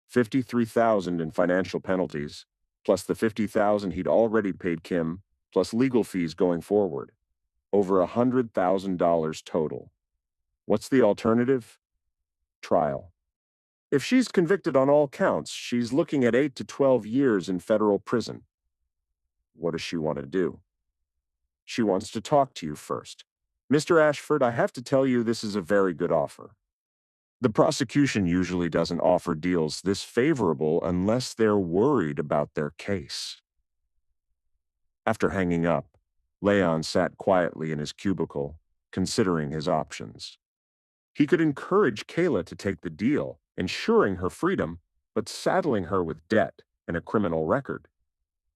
53,000 in financial penalties, plus the 50,000 he'd already paid Kim, plus legal fees going forward. Over $100,000 total. What's the alternative? Trial. If she's convicted on all counts, she's looking at 8 to 12 years in federal prison. What does she want to do? She wants to talk to you first. "Mr. Ashford, I have to tell you this is a very good offer." The prosecution usually doesn't offer deals this favorable unless they're worried about their case. After hanging up, Leon sat quietly in his cubicle, considering his options. He could encourage Kayla to take the deal, ensuring her freedom, but saddling her with debt and a criminal record.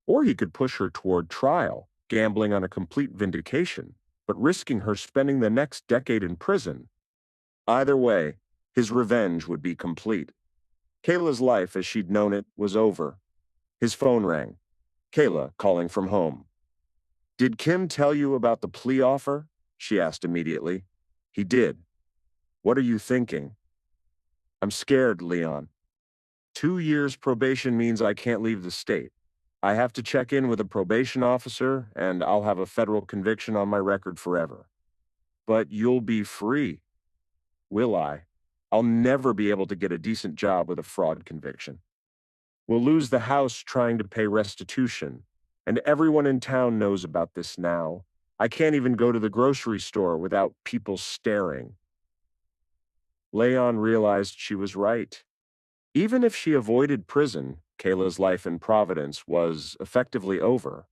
Or he could push her toward trial, gambling on a complete vindication, but risking her spending the next decade in prison. Either way, his revenge would be complete. Kayla's life as she'd known it was over. His phone rang. Kayla calling from home. "Did Kim tell you about the plea offer?" she asked immediately. "He did." "What are you thinking?" "I'm scared, Leon. 2 years probation means I can't leave the state. I have to check in with a probation officer, and I'll have a federal conviction on my record forever." "But you'll be free." "Will I?" I'll never be able to get a decent job with a fraud conviction. We'll lose the house trying to pay restitution, and everyone in town knows about this now. I can't even go to the grocery store without people staring. Leon realized she was right. Even if she avoided prison, Kayla's life in Providence was effectively over.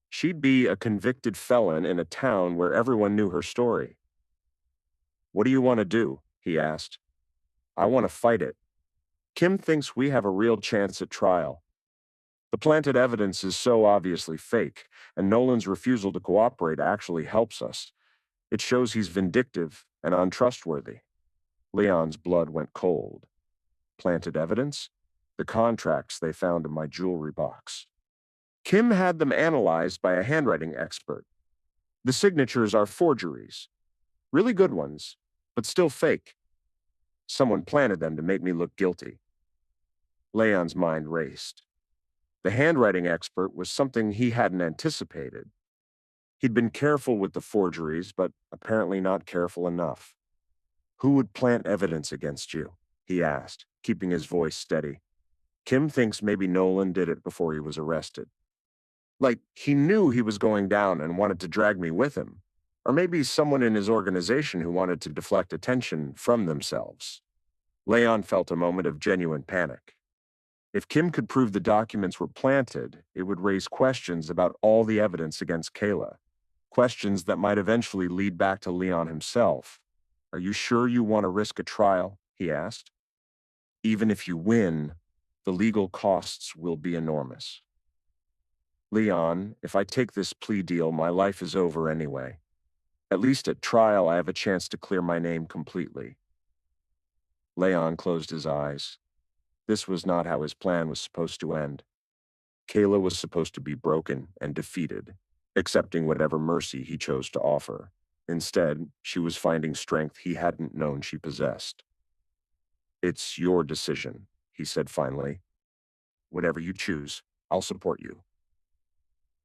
She'd be a convicted felon in a town where everyone knew her story. "What do you want to do?" he asked. "I want to fight it. Kim thinks we have a real chance at trial. The planted evidence is so obviously fake, and Nolan's refusal to cooperate actually helps us. It shows he's vindictive and untrustworthy." Leon's blood went cold. Planted evidence? The contracts they found in my jewelry box. Kim had them analyzed by a handwriting expert. The signatures are forgeries. Really good ones, but still fake. Someone planted them to make me look guilty. Leon's mind raced. The handwriting expert was something he hadn't anticipated. He'd been careful with the forgeries, but apparently not careful enough. "Who would plant evidence against you?" he asked, keeping his voice steady. "Kim thinks maybe Nolan did it before he was arrested. Like, he knew he was going down and wanted to drag me with him. Or maybe someone in his organization who wanted to deflect attention from themselves." Leon felt a moment of genuine panic. If Kim could prove the documents were planted, it would raise questions about all the evidence against Kayla. Questions that might eventually lead back to Leon himself. "Are you sure you want to risk a trial?" he asked. "Even if you win, the legal costs will be enormous." "Leon, if I take this plea deal, my life is over anyway. At least at trial, I have a chance to clear my name completely." Leon closed his eyes. This was not how his plan was supposed to end. Kayla was supposed to be broken and defeated, accepting whatever mercy he chose to offer. Instead, she was finding strength he hadn't known she possessed. "It's your decision," he said finally. "Whatever you choose, I'll support you."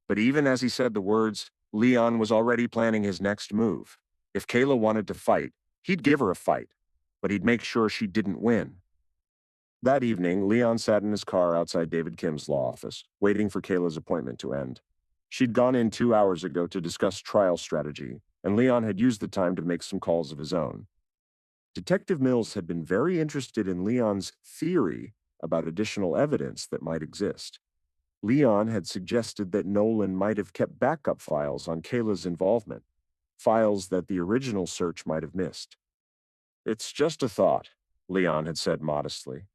But even as he said the words, Leon was already planning his next move. If Kayla wanted to fight, he'd give her a fight, but he'd make sure she didn't win. That evening, Leon sat in his car outside David Kim's law office, waiting for Kayla's appointment to end. She'd gone in 2 hours ago to discuss trial strategy, and Leon had used the time to make some calls of his own. Detective Mills had been very interested in Leon's theory about additional evidence that might exist. Leon had suggested that Nolan might have kept backup files on Kayla's involvement, files that the original search might have missed. "It's just a thought," Leon had said modestly.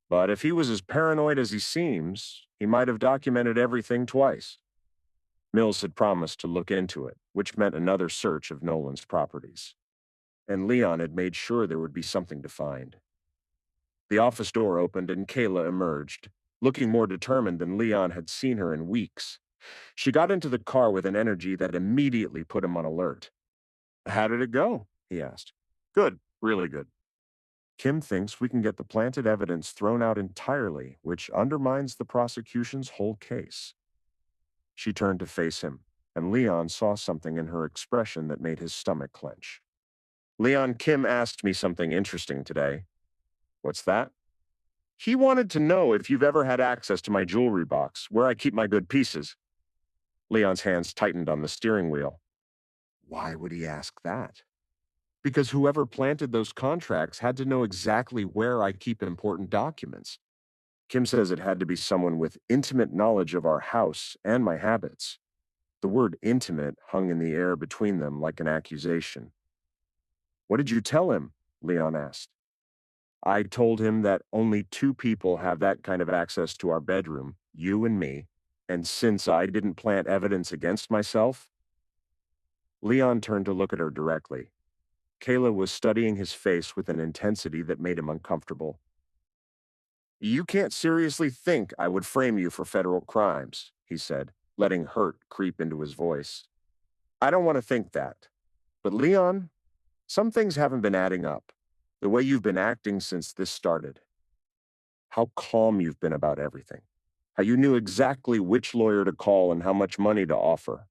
"But if he was as paranoid as he seems, he might have documented everything twice." Mills had promised to look into it, which meant another search of Nolan's properties. And Leon had made sure there would be something to find. The office door opened and Kayla emerged, looking more determined than Leon had seen her in weeks. She got into the car with an energy that immediately put him on alert. "How did it go?" he asked. "Good, really good. Kim thinks we can get the planted evidence thrown out entirely, which undermines the prosecution's whole case." She turned to face him, and Leon saw something in her expression that made his stomach clench. "Leon, Kim asked me something interesting today." "What's that?" "He wanted to know if you've ever had access to my jewelry box, where I keep my good pieces." Leon's hands tightened on the steering wheel. Why would he ask that? Because whoever planted those contracts had to know exactly where I keep important documents. Kim says it had to be someone with intimate knowledge of our house and my habits. The word intimate hung in the air between them like an accusation. "What did you tell him?" Leon asked. "I told him that only two people have that kind of access to our bedroom, you and me, and since I didn't plant evidence against myself." Leon turned to look at her directly. Kayla was studying his face with an intensity that made him uncomfortable. "You can't seriously think I would frame you for federal crimes," he said, letting hurt creep into his voice. "I don't want to think that. But Leon, some things haven't been adding up. The way you've been acting since this started. How calm you've been about everything. How you knew exactly which lawyer to call and how much money to offer."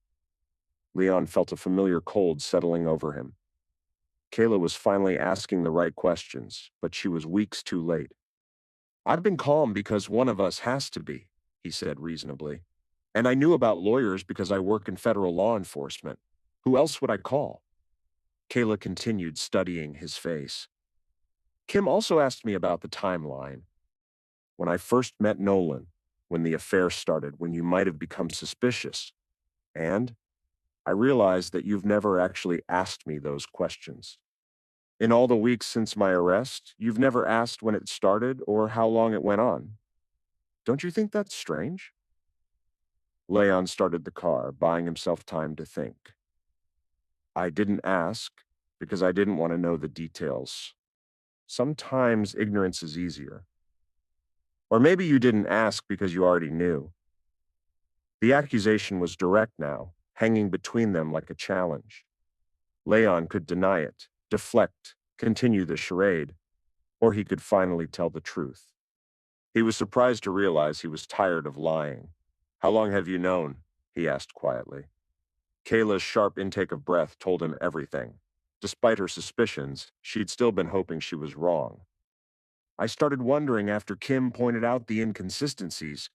Leon felt a familiar cold settling over him. Kayla was finally asking the right questions, but she was weeks too late. "I've been calm because one of us has to be," he said reasonably. "And I knew about lawyers because I work in federal law enforcement. Who else would I call?" Kayla continued studying his face. "Kim also asked me about the timeline. When I first met Nolan, when the affair started, when you might have become suspicious. And I realized that you've never actually asked me those questions. In all the weeks since my arrest, you've never asked when it started or how long it went on. Don't you think that's strange?" Leon started the car, buying himself time to think. "I didn't ask because I didn't want to know the details. Sometimes ignorance is easier. Or maybe you didn't ask because you already knew." The accusation was direct now, hanging between them like a challenge. Leon could deny it, deflect, continue the charade, or he could finally tell the truth. He was surprised to realize he was tired of lying. "How long have you known?" he asked quietly. Kayla's sharp intake of breath told him everything. Despite her suspicions, she'd still been hoping she was wrong. "I started wondering after Kim pointed out the inconsistencies,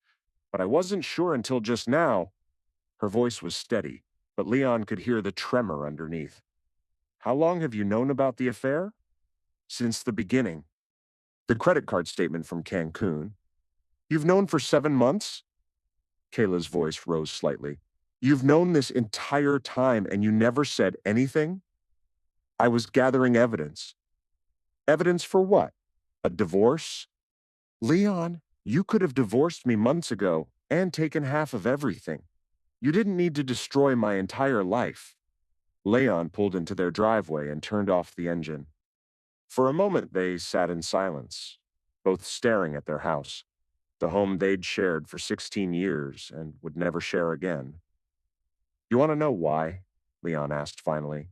but I wasn't sure until just now." Her voice was steady, but Leon could hear the tremor underneath. "How long have you known about the affair?" "Since the beginning." "The credit card statement from Cancun." "You've known for 7 months?" Kayla's voice rose slightly. "You've known this entire time and you never said anything?" "I was gathering evidence." "Evidence for what? A divorce?" "Leon, you could have divorced me months ago and taken half of everything. You didn't need to destroy my entire life." Leon pulled into their driveway and turned off the engine. For a moment they sat in silence, both staring at their house, the home they'd shared for 16 years and would never share again. "You want to know why?" Leon asked finally.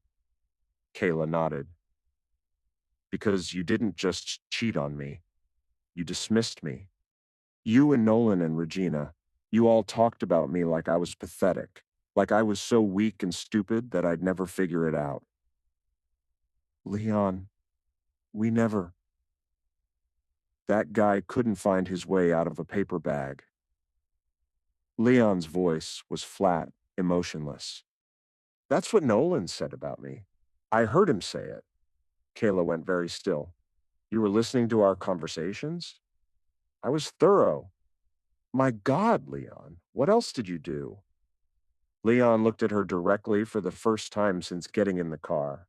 Kayla nodded. "Because you didn't just cheat on me. You dismissed me. You and Nolan and Regina, you all talked about me like I was pathetic, like I was so weak and stupid that I'd never figure it out." "Leon, we never—" "That guy couldn't find his way out of a paper bag." Leon's voice was flat, emotionless. "That's what Nolan said about me. I heard him say it." Kayla went very still. "You were listening to our conversations?" "I was thorough." "My God, Leon, what else did you do?" Leon looked at her directly for the first time since getting in the car.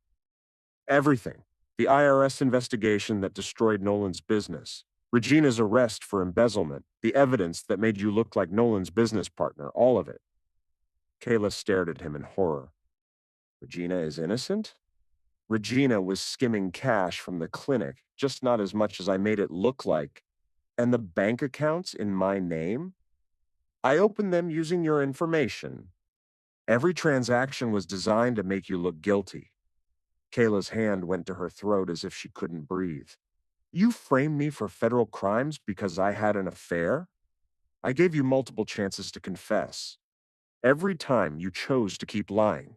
"Everything. The IRS investigation that destroyed Nolan's business. Regina's arrest for embezzlement. The evidence that made you look like Nolan's business partner. All of it." Kayla stared at him in horror. "Regina is innocent?" "Regina was skimming cash from the clinic, just not as much as I made it look like. And the bank accounts in my name? I opened them using your information. Every transaction was designed to make you look guilty." Kayla's hand went to her throat as if she couldn't breathe. "You framed me for federal crimes because I had an affair? I gave you multiple chances to confess. Every time you chose to keep lying.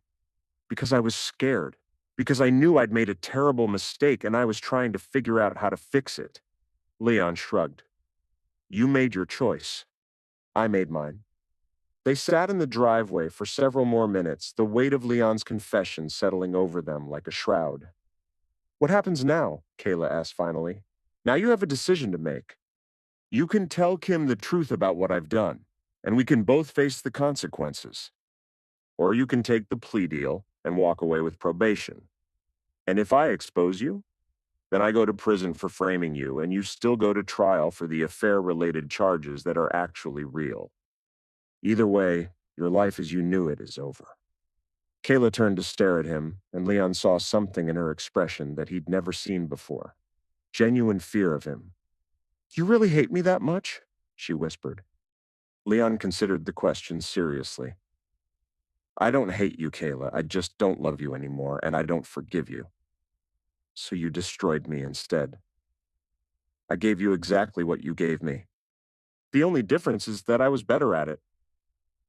Because I was scared. Because I knew I'd made a terrible mistake and I was trying to figure out how to fix it." Leon shrugged. "You made your choice. I made mine." They sat in the driveway for several more minutes, the weight of Leon's confession settling over them like a shroud. "What happens now?" Kayla asked finally. "Now you have a decision to make. You can tell Kim the truth about what I've done, and we can both face the consequences. Or you can take the plea deal and walk away with probation. And if I expose you, then I go to prison for framing you, and you still go to trial for the affair-related charges that are actually real. Either way, your life as you knew it is over." Kayla turned to stare at him, and Leon saw something in her expression that he'd never seen before. Genuine fear of him. "You really hate me that much?" she whispered. Leon considered the question seriously. "I don't hate you, Kayla. I just don't love you anymore, and I don't forgive you. So you destroyed me instead. I gave you exactly what you gave me. The only difference is that I was better at it."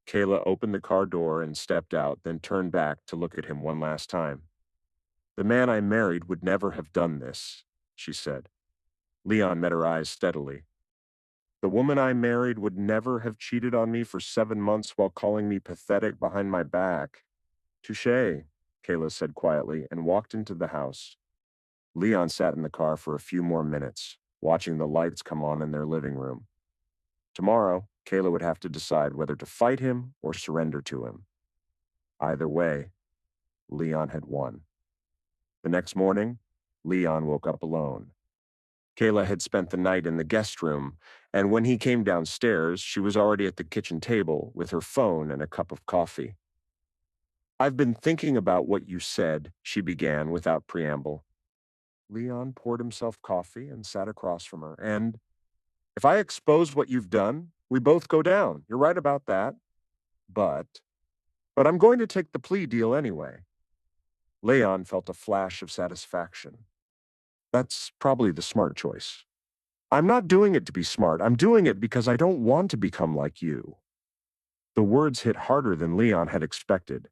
Kayla opened the car door and stepped out, then turned back to look at him one last time. The man I married would never have done this, she said. Leon met her eyes steadily. The woman I married would never have cheated on me for 7 months while calling me pathetic behind my back. Touché, Kayla said quietly and walked into the house. Leon sat in the car for a few more minutes, watching the lights come on in their living room. Tomorrow, Kayla would have to decide whether to fight him or surrender to him. Either way, Leon had won. The next morning, Leon woke up alone. Kayla had spent the night in the guest room, and when he came downstairs, she was already at the kitchen table with her phone and a cup of coffee. "I've been thinking about what you said," she began without preamble. Leon poured himself coffee and sat across from her. "And if I expose what you've done, we both go down. You're right about that. But I'm going to take the plea deal anyway." Leon felt a flash of satisfaction. "That's probably the smart choice. I'm not doing it to be smart. I'm doing it because I don't want to become like you." The words hit harder than Leon had expected.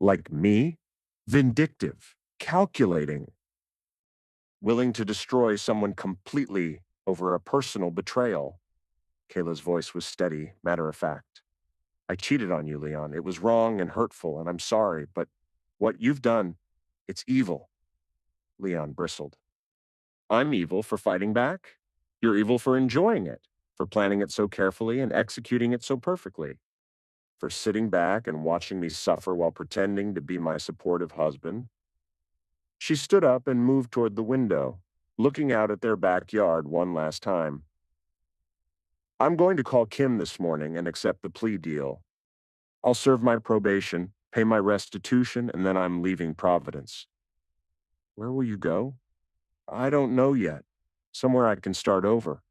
Like me? Vindictive, calculating, willing to destroy someone completely over a personal betrayal. Kayla's voice was steady, matter of fact. "I cheated on you, Leon. It was wrong and hurtful, and I'm sorry, but what you've done, it's evil." Leon bristled. "I'm evil for fighting back? You're evil for enjoying it, for planning it so carefully and executing it so perfectly, for sitting back and watching me suffer while pretending to be my supportive husband." She stood up and moved toward the window, looking out at their backyard one last time. "I'm going to call Kim this morning and accept the plea deal. I'll serve my probation, pay my restitution, and then I'm leaving Providence." "Where will you go?" "I don't know yet. Somewhere I can start over."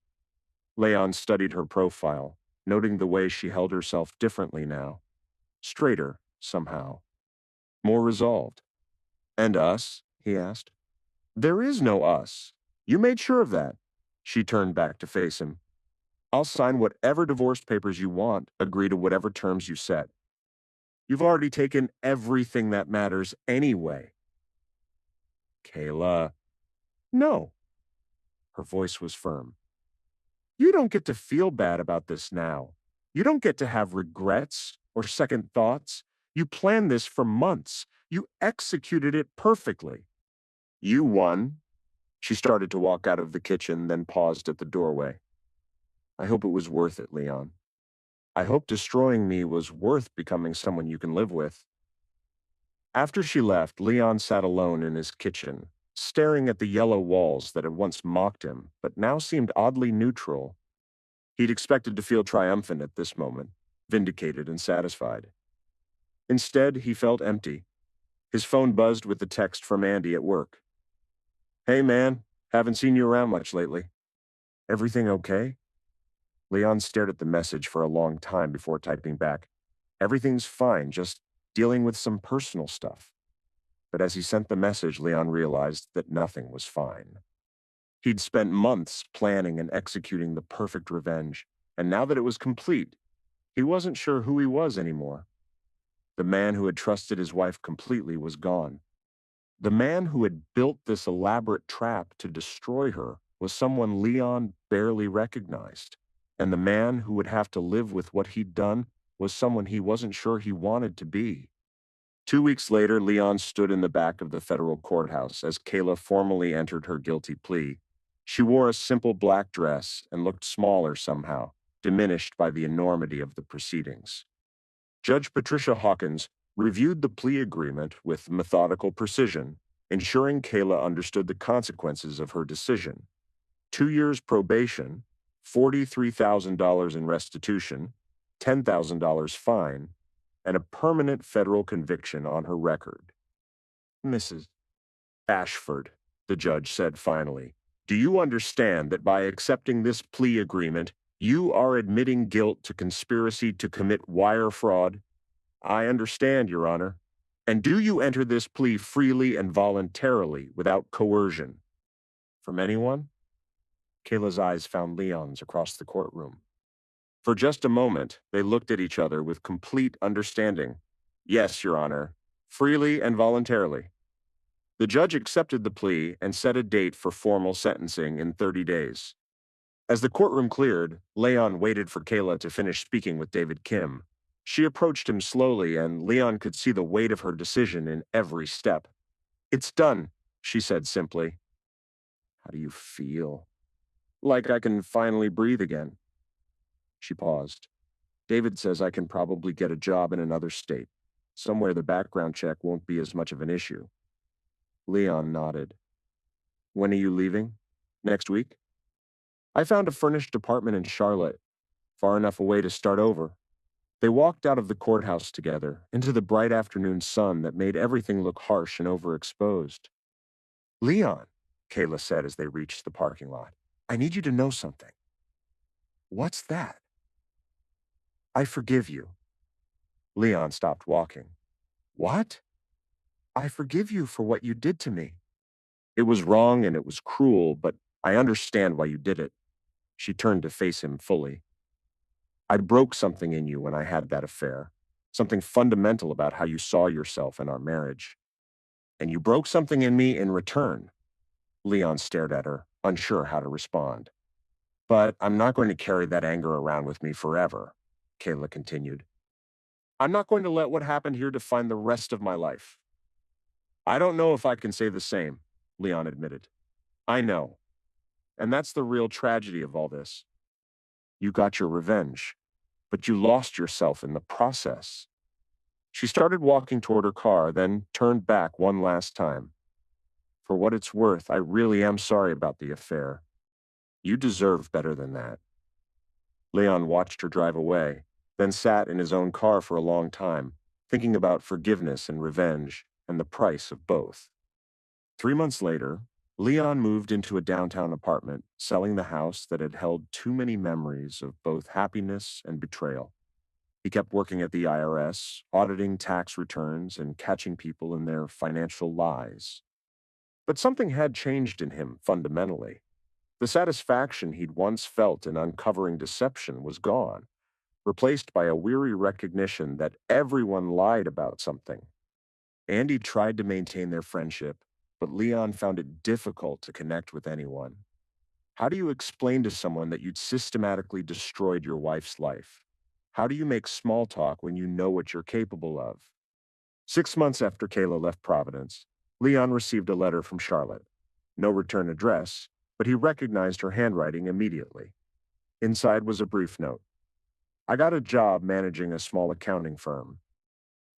Leon studied her profile, noting the way she held herself differently now. Straighter, somehow. More resolved. "And us?" he asked. "There is no us. You made sure of that." She turned back to face him. "I'll sign whatever divorce papers you want, agree to whatever terms you set. You've already taken everything that matters anyway." "Kayla." "No." Her voice was firm. "You don't get to feel bad about this now. You don't get to have regrets or second thoughts. You planned this for months. You executed it perfectly. You won." She started to walk out of the kitchen, then paused at the doorway. "I hope it was worth it, Leon. I hope destroying me was worth becoming someone you can live with." After she left, Leon sat alone in his kitchen, staring at the yellow walls that had once mocked him, but now seemed oddly neutral. He'd expected to feel triumphant at this moment, vindicated and satisfied. Instead, he felt empty. His phone buzzed with the text from Andy at work. "Hey man, haven't seen you around much lately. Everything okay?" Leon stared at the message for a long time before typing back, "Everything's fine, just dealing with some personal stuff." But as he sent the message, Leon realized that nothing was fine. He'd spent months planning and executing the perfect revenge, and now that it was complete, he wasn't sure who he was anymore. The man who had trusted his wife completely was gone. The man who had built this elaborate trap to destroy her was someone Leon barely recognized. And the man who would have to live with what he'd done was someone he wasn't sure he wanted to be. 2 weeks later, Leon stood in the back of the federal courthouse as Kayla formally entered her guilty plea. She wore a simple black dress and looked smaller somehow, diminished by the enormity of the proceedings. Judge Patricia Hawkins reviewed the plea agreement with methodical precision, ensuring Kayla understood the consequences of her decision. 2 years probation, $43,000 in restitution, $10,000 fine, and a permanent federal conviction on her record. "Mrs. Ashford," the judge said finally, "do you understand that by accepting this plea agreement, you are admitting guilt to conspiracy to commit wire fraud?" "I understand, Your Honor." "And do you enter this plea freely and voluntarily without coercion?" "From anyone?" Kayla's eyes found Leon's across the courtroom. For just a moment, they looked at each other with complete understanding. "Yes, Your Honor, freely and voluntarily." The judge accepted the plea and set a date for formal sentencing in 30 days. As the courtroom cleared, Leon waited for Kayla to finish speaking with David Kim. She approached him slowly, and Leon could see the weight of her decision in every step. "It's done," she said simply. "How do you feel?" "Like I can finally breathe again." She paused. "David says I can probably get a job in another state, somewhere the background check won't be as much of an issue." Leon nodded. "When are you leaving? Next week?" "I found a furnished apartment in Charlotte, far enough away to start over." They walked out of the courthouse together, into the bright afternoon sun that made everything look harsh and overexposed. "Leon," Kayla said as they reached the parking lot, "I need you to know something." "What's that?" "I forgive you." Leon stopped walking. "What?" "I forgive you for what you did to me." "It was wrong and it was cruel, but I understand why you did it." She turned to face him fully. "I broke something in you when I had that affair, something fundamental about how you saw yourself in our marriage. And you broke something in me in return." Leon stared at her, unsure how to respond. "But I'm not going to carry that anger around with me forever," Kayla continued. "I'm not going to let what happened here define the rest of my life." "I don't know if I can say the same," Leon admitted. "I know. And that's the real tragedy of all this. You got your revenge, but you lost yourself in the process." She started walking toward her car, then turned back one last time. "For what it's worth, I really am sorry about the affair. You deserve better than that." Leon watched her drive away, then sat in his own car for a long time, thinking about forgiveness and revenge and the price of both. 3 months later, Leon moved into a downtown apartment, selling the house that had held too many memories of both happiness and betrayal. He kept working at the IRS, auditing tax returns and catching people in their financial lies. But something had changed in him fundamentally. The satisfaction he'd once felt in uncovering deception was gone, replaced by a weary recognition that everyone lied about something. Andy tried to maintain their friendship, but Leon found it difficult to connect with anyone. How do you explain to someone that you'd systematically destroyed your wife's life? How do you make small talk when you know what you're capable of? 6 months after Kayla left Providence, Leon received a letter from Charlotte. No return address, but he recognized her handwriting immediately. Inside was a brief note. "I got a job managing a small accounting firm.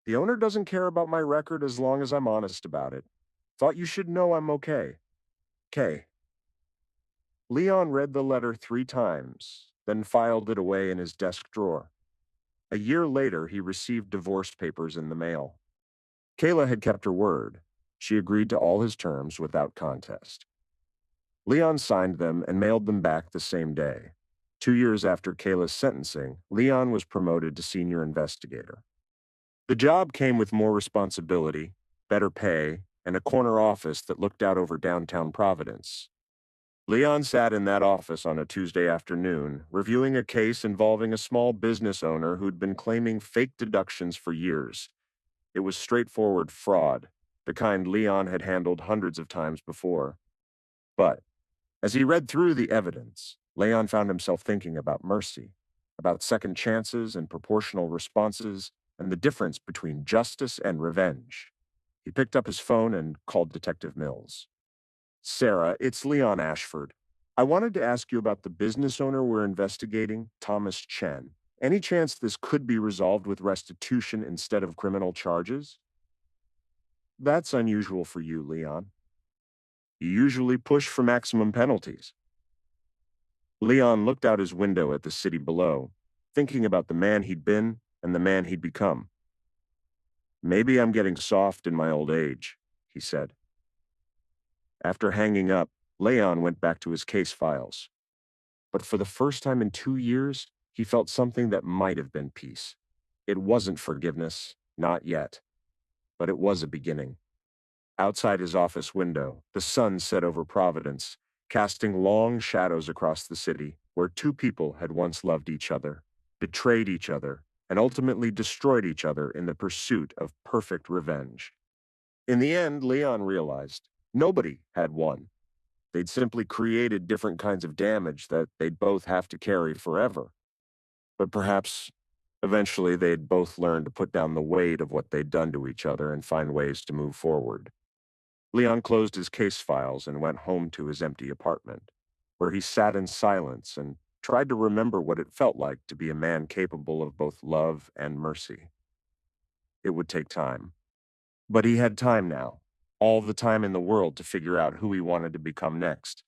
The owner doesn't care about my record as long as I'm honest about it. Thought you should know I'm okay. K." Leon read the letter 3 times, then filed it away in his desk drawer. A year later, he received divorce papers in the mail. Kayla had kept her word. She agreed to all his terms without contest. Leon signed them and mailed them back the same day. 2 years after Kayla's sentencing, Leon was promoted to senior investigator. The job came with more responsibility, better pay, and a corner office that looked out over downtown Providence. Leon sat in that office on a Tuesday afternoon, reviewing a case involving a small business owner who'd been claiming fake deductions for years. It was straightforward fraud, the kind Leon had handled hundreds of times before. But as he read through the evidence, Leon found himself thinking about mercy, about second chances and proportional responses, and the difference between justice and revenge. He picked up his phone and called Detective Mills. "Sarah, it's Leon Ashford. I wanted to ask you about the business owner we're investigating, Thomas Chen. Any chance this could be resolved with restitution instead of criminal charges?" "That's unusual for you, Leon. You usually push for maximum penalties." Leon looked out his window at the city below, thinking about the man he'd been and the man he'd become. "Maybe I'm getting soft in my old age," he said. After hanging up, Leon went back to his case files. But for the first time in 2 years, he felt something that might have been peace. It wasn't forgiveness, not yet. But it was a beginning. Outside his office window, the sun set over Providence, casting long shadows across the city, where two people had once loved each other, betrayed each other, and ultimately destroyed each other in the pursuit of perfect revenge. In the end, Leon realized nobody had won. They'd simply created different kinds of damage that they'd both have to carry forever. But perhaps eventually they'd both learn to put down the weight of what they'd done to each other and find ways to move forward. Leon closed his case files and went home to his empty apartment, where he sat in silence and tried to remember what it felt like to be a man capable of both love and mercy. It would take time. But he had time now, all the time in the world to figure out who he wanted to become next.